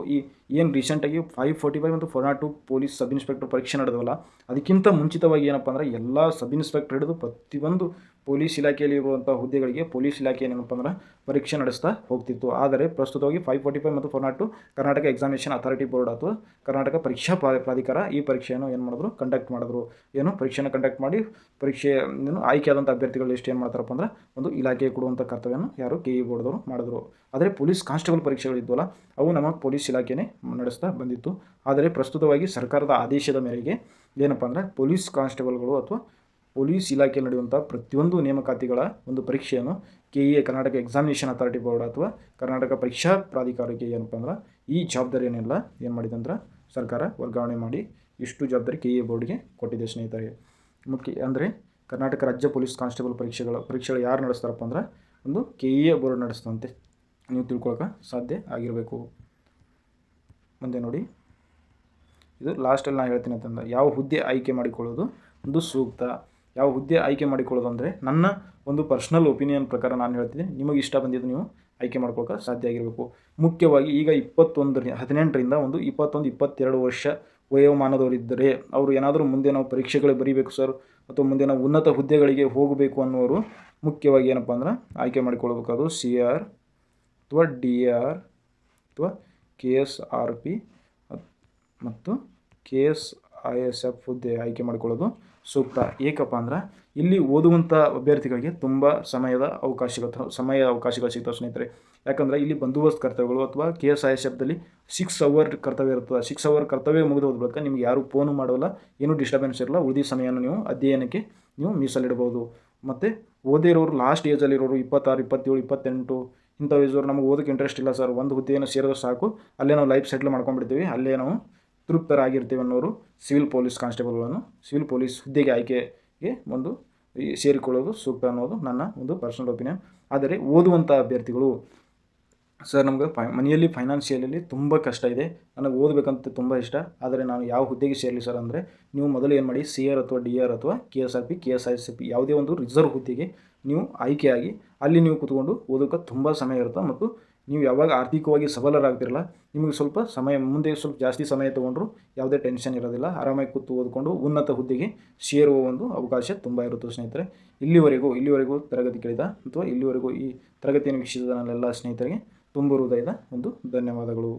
ಏನು ರೀಸೆಂಟಾಗಿ 545 ಮತ್ತು 402 ಪೊಲೀಸ್ ಸಬ್ ಇನ್ಸ್ಪೆಕ್ಟರ್ ಪರೀಕ್ಷೆ ನಡೆದವಲ್ಲ, ಅದಕ್ಕಿಂತ ಮುಂಚಿತವಾಗಿ ಏನಪ್ಪ ಅಂದ್ರೆ ಎಲ್ಲ ಸಬ್ ಇನ್ಸ್ಪೆಕ್ಟರ್ ಹಿಡಿದು ಪ್ರತಿಯೊಂದು ಪೊಲೀಸ್ ಇಲಾಖೆಯಲ್ಲಿ ಇರುವಂಥ ಹುದ್ದೆಗಳಿಗೆ ಪೊಲೀಸ್ ಇಲಾಖೆ ಏನಪ್ಪ ಅಂದ್ರೆ ಪರೀಕ್ಷೆ ನಡೆಸ್ತಾ ಹೋಗ್ತಿತ್ತು. ಆದರೆ ಪ್ರಸ್ತುತವಾಗಿ 545 ಮತ್ತು 402 ಕರ್ನಾಟಕ ಎಕ್ಸಾಮಿನೇಷನ್ ಅಥಾರಿಟಿ ಬೋರ್ಡ್ ಅಥವಾ ಕರ್ನಾಟಕ ಪರೀಕ್ಷಾ ಪ್ರಾಧಿಕಾರ ಈ ಪರೀಕ್ಷೆಯನ್ನು ಏನು ಮಾಡಿದ್ರು ಕಂಡಕ್ಟ್ ಮಾಡಿದ್ರು. ಪರೀಕ್ಷೆಯನ್ನು ಕಂಡಕ್ಟ್ ಮಾಡಿ ಆಯ್ಕೆಯಾದಂಥ ಅಭ್ಯರ್ಥಿಗಳು ಎಷ್ಟು ಏನು ಮಾಡ್ತಾರಪ್ಪ ಅಂದ್ರೆ ಒಂದು ಇಲಾಖೆಗೆ ಕೊಡುವಂಥ ಕರ್ತವ್ಯವನ್ನು ಯಾರು KE ಬೋರ್ಡ್ದವರು ಮಾಡಿದ್ರು. ಆದರೆ ಪೊಲೀಸ್ ಕಾನ್ಸ್ಟೇಬಲ್ ಪರೀಕ್ಷೆಗಳಿದ್ವಲ್ಲ ಅವು ನಮ್ಮ ಪೊಲೀಸ್ ಇಲಾಖೆನೇ ನಡೆಸ್ತಾ ಬಂದಿತ್ತು. ಆದರೆ ಪ್ರಸ್ತುತವಾಗಿ ಸರ್ಕಾರದ ಆದೇಶದ ಮೇರೆಗೆ ಏನಪ್ಪ ಅಂದರೆ ಪೊಲೀಸ್ ಕಾನ್ಸ್ಟೇಬಲ್ಗಳು ಅಥವಾ ಪೊಲೀಸ್ ಇಲಾಖೆಯಲ್ಲಿ ನಡೆಯುವಂಥ ಪ್ರತಿಯೊಂದು ನೇಮಕಾತಿಗಳ ಒಂದು ಪರೀಕ್ಷೆಯನ್ನು KE Karnataka examination authority board ಅಥವಾ ಕರ್ನಾಟಕ ಪರೀಕ್ಷಾ ಪ್ರಾಧಿಕಾರಕ್ಕೆ ಏನಪ್ಪ ಅಂದ್ರೆ ಈ ಜವಾಬ್ದಾರಿಯನ್ನೆಲ್ಲ ಏನು ಮಾಡಿದೆ ಅಂದ್ರೆ ಸರ್ಕಾರ ವರ್ಗಾವಣೆ ಮಾಡಿ ಇಷ್ಟು ಜವಾಬ್ದಾರಿ KE ಬೋರ್ಡ್ಗೆ ಕೊಟ್ಟಿದೆ ಸ್ನೇಹಿತರೆ. ಅಂದರೆ ಕರ್ನಾಟಕ ರಾಜ್ಯ ಪೊಲೀಸ್ ಕಾನ್ಸ್ಟೇಬಲ್ ಪರೀಕ್ಷೆಗಳು ಯಾರು ನಡೆಸ್ತಾರಪ್ಪ ಅಂದ್ರೆ ಒಂದು KE ಬೋರ್ಡ್ ನಡೆಸ್ತಂತೆ ನೀವು ತಿಳ್ಕೊಳಕ್ಕೆ ಸಾಧ್ಯ ಆಗಿರಬೇಕು. ಮುಂದೆ ನೋಡಿ. ಇದು ಲಾಸ್ಟಲ್ಲಿ ನಾನು ಹೇಳ್ತೀನಿ ಅಂತಂದ್ರೆ ಯಾವ ಹುದ್ದೆ ಆಯ್ಕೆ ಮಾಡಿಕೊಳ್ಳೋದು ಒಂದು ಸೂಕ್ತ. ಯಾವ ಹುದ್ದೆ ಆಯ್ಕೆ ಮಾಡಿಕೊಳ್ಳೋದು ಅಂದರೆ ನನ್ನ ಒಂದು ಪರ್ಸ್ನಲ್ ಒಪಿನಿಯನ್ ಪ್ರಕಾರ ನಾನು ಹೇಳ್ತೀನಿ. ನಿಮಗೆ ಇಷ್ಟ ಬಂದಿದ್ದು ನೀವು ಆಯ್ಕೆ ಮಾಡ್ಕೊಳ್ಳೋಕೆ ಸಾಧ್ಯ ಆಗಿರಬೇಕು. ಮುಖ್ಯವಾಗಿ ಈಗ 18ರಿಂದ ಒಂದು 21-22 ವರ್ಷ ವಯೋಮಾನದವರಿದ್ದರೆ ಅವರು ಏನಾದರೂ ಮುಂದೆ ನಾವು ಪರೀಕ್ಷೆಗಳಿಗೆ ಬರೀಬೇಕು ಸರ್ ಅಥವಾ ಮುಂದೆ ನಾವು ಉನ್ನತ ಹುದ್ದೆಗಳಿಗೆ ಹೋಗಬೇಕು ಅನ್ನೋರು ಮುಖ್ಯವಾಗಿ ಏನಪ್ಪ ಅಂದ್ರೆ ಆಯ್ಕೆ ಮಾಡಿಕೊಳ್ಬೇಕಾದ್ರು CR ಅಥವಾ DR ಅಥವಾ KSRP ಮತ್ತು KSISF ಹುದ್ದೆ ಆಯ್ಕೆ ಮಾಡಿಕೊಳ್ಳೋದು ಸೂಕ್ತ. ಏಕಪ್ಪ ಅಂದ್ರೆ ಇಲ್ಲಿ ಓದುವಂಥ ಅಭ್ಯರ್ಥಿಗಳಿಗೆ ತುಂಬ ಸಮಯ ಅವಕಾಶಗಳು ಸಿಗ್ತವೆ ಸ್ನೇಹಿತರೆ. ಯಾಕಂದರೆ ಇಲ್ಲಿ ಬಂದೋಬಸ್ತ್ ಕರ್ತವ್ಯಗಳು ಅಥವಾ KSISFದಲ್ಲಿ 6 ಅವರ್ ಕರ್ತವ್ಯ ಇರ್ತದೆ. 6 ಅವರ್ ಕರ್ತವ್ಯ ಮುಗಿದು ಹೋದ ಬಳಿಕ ನಿಮ್ಗೆ ಯಾರು ಫೋನು ಮಾಡೋಲ್ಲ, ಏನೂ ಡಿಸ್ಟರ್ಬೆನ್ಸ್ ಇರಲ್ಲ. ಉಳಿದ ಸಮಯವನ್ನು ನೀವು ಅಧ್ಯಯನಕ್ಕೆ ನೀವು ಮೀಸಲಿಡ್ಬೋದು. ಮತ್ತು ಓದಿರೋರು ಲಾಸ್ಟ್ ಏಜಲ್ಲಿರೋರು 26, 27, 28 ಇಂಥ ವಯಸ್ಸವ್ರು ನಮಗೆ ಓದೋಕ್ಕೆ ಇಂಟ್ರೆಸ್ಟ್ ಇಲ್ಲ ಸರ್, ಒಂದು ಹುದ್ದೆಯನ್ನು ಸೇರಿದ್ರೆ ಸಾಕು, ಅಲ್ಲೇ ನಾವು ಲೈಫ್ ಸೆಟ್ಲ್ ಮಾಡ್ಕೊಂಡ್ಬಿಡ್ತೀವಿ, ಅಲ್ಲೇ ನಾವು ತೃಪ್ತರಾಗಿರ್ತೀವಿ ಅನ್ನೋರು ಸಿವಿಲ್ ಪೊಲೀಸ್ ಕಾನ್ಸ್ಟೇಬಲ್ಗಳನ್ನು ಸಿವಿಲ್ ಪೊಲೀಸ್ ಹುದ್ದೆಗೆ ಆಯ್ಕೆಗೆ ಒಂದು ಸೇರಿಕೊಳ್ಳೋದು ಸೂಕ್ತ ಅನ್ನೋದು ನನ್ನ ಒಂದು ಪರ್ಸನಲ್ ಒಪಿನಿಯನ್. ಆದರೆ ಓದುವಂಥ ಅಭ್ಯರ್ಥಿಗಳು, ಸರ್ ನಮಗೆ ಮನೆಯಲ್ಲಿ ಫೈನಾನ್ಷಿಯಲಿ ತುಂಬ ಕಷ್ಟ ಇದೆ, ನನಗೆ ಓದಬೇಕಂತ ತುಂಬ ಇಷ್ಟ, ಆದರೆ ನಾನು ಯಾವ ಹುದ್ದೆಗೆ ಸೇರಲಿ ಸರ್ ಅಂದರೆ, ನೀವು ಮೊದಲು ಏನು ಮಾಡಿ CR ಅಥವಾ DR ಅಥವಾ KSRP KSICP ಯಾವುದೇ ಒಂದು ರಿಸರ್ವ್ ಹುದ್ದೆಗೆ ನೀವು ಆಯ್ಕೆಯಾಗಿ ಅಲ್ಲಿ ನೀವು ಕೂತ್ಕೊಂಡು ಓದೋಕ್ಕೆ ತುಂಬ ಸಮಯ ಇರುತ್ತೆ. ಮತ್ತು ನೀವು ಯಾವಾಗ ಆರ್ಥಿಕವಾಗಿ ಸಬಲರಾಗ್ತಿರಲ್ಲ, ನಿಮಗೆ ಸ್ವಲ್ಪ ಸಮಯ ಮುಂದೆ ಸ್ವಲ್ಪ ಜಾಸ್ತಿ ಸಮಯ ತೊಗೊಂಡ್ರು ಯಾವುದೇ ಟೆನ್ಷನ್ ಇರೋದಿಲ್ಲ, ಆರಾಮಾಗಿ ಕೂತು ಓದ್ಕೊಂಡು ಉನ್ನತ ಹುದ್ದೆಗೆ ಸೇರುವ ಒಂದು ಅವಕಾಶ ತುಂಬ ಇರುತ್ತೆ ಸ್ನೇಹಿತರೆ. ಇಲ್ಲಿವರೆಗೂ ತರಗತಿ ಕೇಳಿದ ಅಥವಾ ಇಲ್ಲಿವರೆಗೂ ಈ ತರಗತಿಯನ್ನು ವೀಕ್ಷಿಸಿದ ನನ್ನೆಲ್ಲ ಸ್ನೇಹಿತರಿಗೆ ತುಂಬ ಹೃದಯದ ಒಂದು ಧನ್ಯವಾದಗಳು.